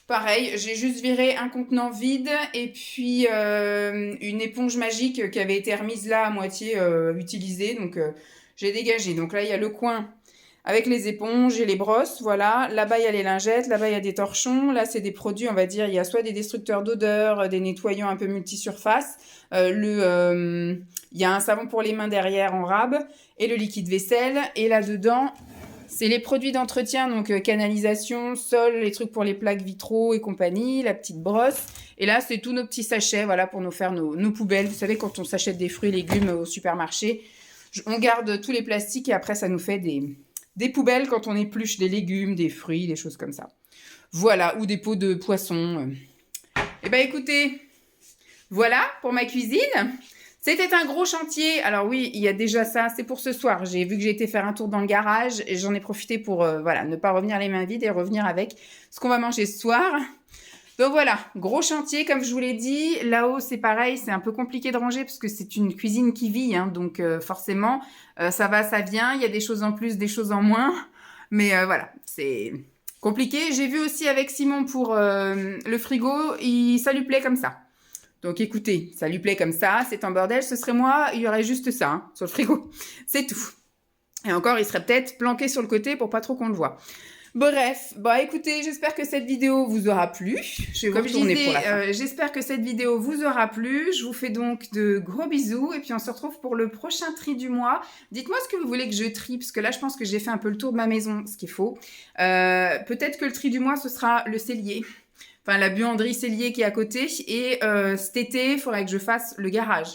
Pareil, j'ai juste viré un contenant vide et puis une éponge magique qui avait été remise là à moitié utilisée. Donc j'ai dégagé. Donc là, il y a le coin avec les éponges et les brosses. Voilà. Là-bas, il y a les lingettes. Là-bas, il y a des torchons. Là, c'est des produits, on va dire. Il y a soit des destructeurs d'odeur, des nettoyants un peu multisurface. Il y a un savon pour les mains derrière en rab et le liquide vaisselle. Et là-dedans, c'est les produits d'entretien, donc canalisation, sol, les trucs pour les plaques vitraux et compagnie, la petite brosse. Et là, c'est tous nos petits sachets, voilà, pour nous faire nos poubelles. Vous savez, quand on s'achète des fruits et légumes au supermarché, on garde tous les plastiques et après, ça nous fait des poubelles quand on épluche des légumes, des fruits, des choses comme ça. Voilà, ou des pots de poisson. Eh ben, écoutez, voilà pour ma cuisine. C'était un gros chantier. Alors oui, il y a déjà ça, c'est pour ce soir. J'ai vu que j'ai été faire un tour dans le garage et j'en ai profité pour voilà, ne pas revenir les mains vides et revenir avec ce qu'on va manger ce soir. Donc voilà, gros chantier comme je vous l'ai dit. Là-haut, c'est pareil, c'est un peu compliqué de ranger parce que c'est une cuisine qui vit. Hein, donc forcément, ça va, ça vient. Il y a des choses en plus, des choses en moins. Mais voilà, c'est compliqué. J'ai vu aussi avec Simon pour le frigo, ça lui plaît comme ça. Donc écoutez, ça lui plaît comme ça, c'est un bordel, ce serait moi, il y aurait juste ça hein, sur le frigo, c'est tout. Et encore, il serait peut-être planqué sur le côté pour pas trop qu'on le voit. Bref, bah écoutez, j'espère que cette vidéo vous aura plu. Je vais vous retourner pour la fin. J'espère que cette vidéo vous aura plu. Je vous fais donc de gros bisous et puis on se retrouve pour le prochain tri du mois. Dites-moi ce que vous voulez que je trie, parce que là je pense que j'ai fait un peu le tour de ma maison, ce qu'il faut. Peut-être que le tri du mois, ce sera le cellier. Enfin, la buanderie cellier qui est à côté. Et cet été, il faudrait que je fasse le garage.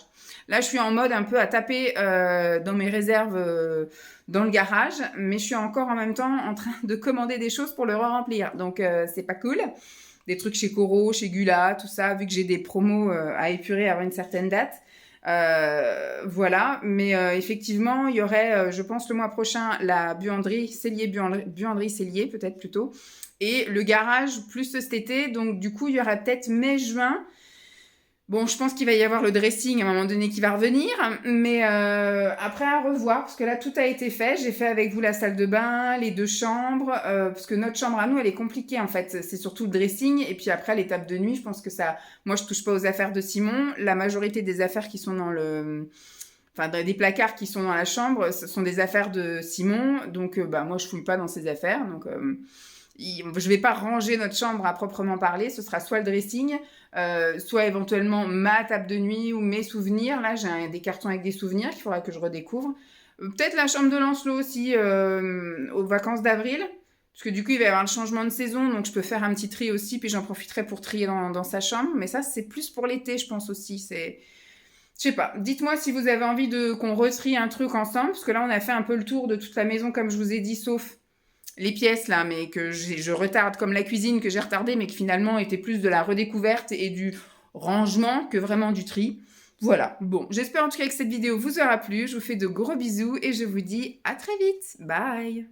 Là, je suis en mode un peu à taper dans mes réserves dans le garage. Mais je suis encore en même temps en train de commander des choses pour le re-remplir. Donc, c'est pas cool. Des trucs chez Coro, chez Gula, tout ça. Vu que j'ai des promos à épurer avant une certaine date. Voilà. Mais effectivement, il y aurait, je pense, le mois prochain, la buanderie cellier, buanderie cellier, peut-être plutôt. Et le garage plus cet été, donc du coup il y aura peut-être mai-juin. Bon, je pense qu'il va y avoir le dressing à un moment donné qui va revenir, mais après à revoir, parce que là tout a été fait. J'ai fait avec vous la salle de bain, les 2 chambres, parce que notre chambre à nous elle est compliquée en fait. C'est surtout le dressing, et puis après les tables de nuit, je pense que ça... Moi je touche pas aux affaires de Simon, la majorité des affaires qui sont dans le... Enfin, des placards qui sont dans la chambre, ce sont des affaires de Simon, donc bah, moi je fouille pas dans ses affaires, donc... je vais pas ranger notre chambre à proprement parler, ce sera soit le dressing, soit éventuellement ma table de nuit ou mes souvenirs. Là, j'ai des cartons avec des souvenirs qu'il faudra que je redécouvre. Peut-être la chambre de Lancelot aussi aux vacances d'avril, parce que du coup, il va y avoir le changement de saison, donc je peux faire un petit tri aussi, puis j'en profiterai pour trier dans sa chambre. Mais ça, c'est plus pour l'été, je pense aussi. Je sais pas, dites-moi si vous avez envie qu'on retrie un truc ensemble, parce que là, on a fait un peu le tour de toute la maison, comme je vous ai dit, sauf... les pièces là, mais que je retarde, comme la cuisine que j'ai retardée, mais que finalement était plus de la redécouverte et du rangement que vraiment du tri. Voilà, bon, j'espère en tout cas que cette vidéo vous aura plu. Je vous fais de gros bisous et je vous dis à très vite. Bye!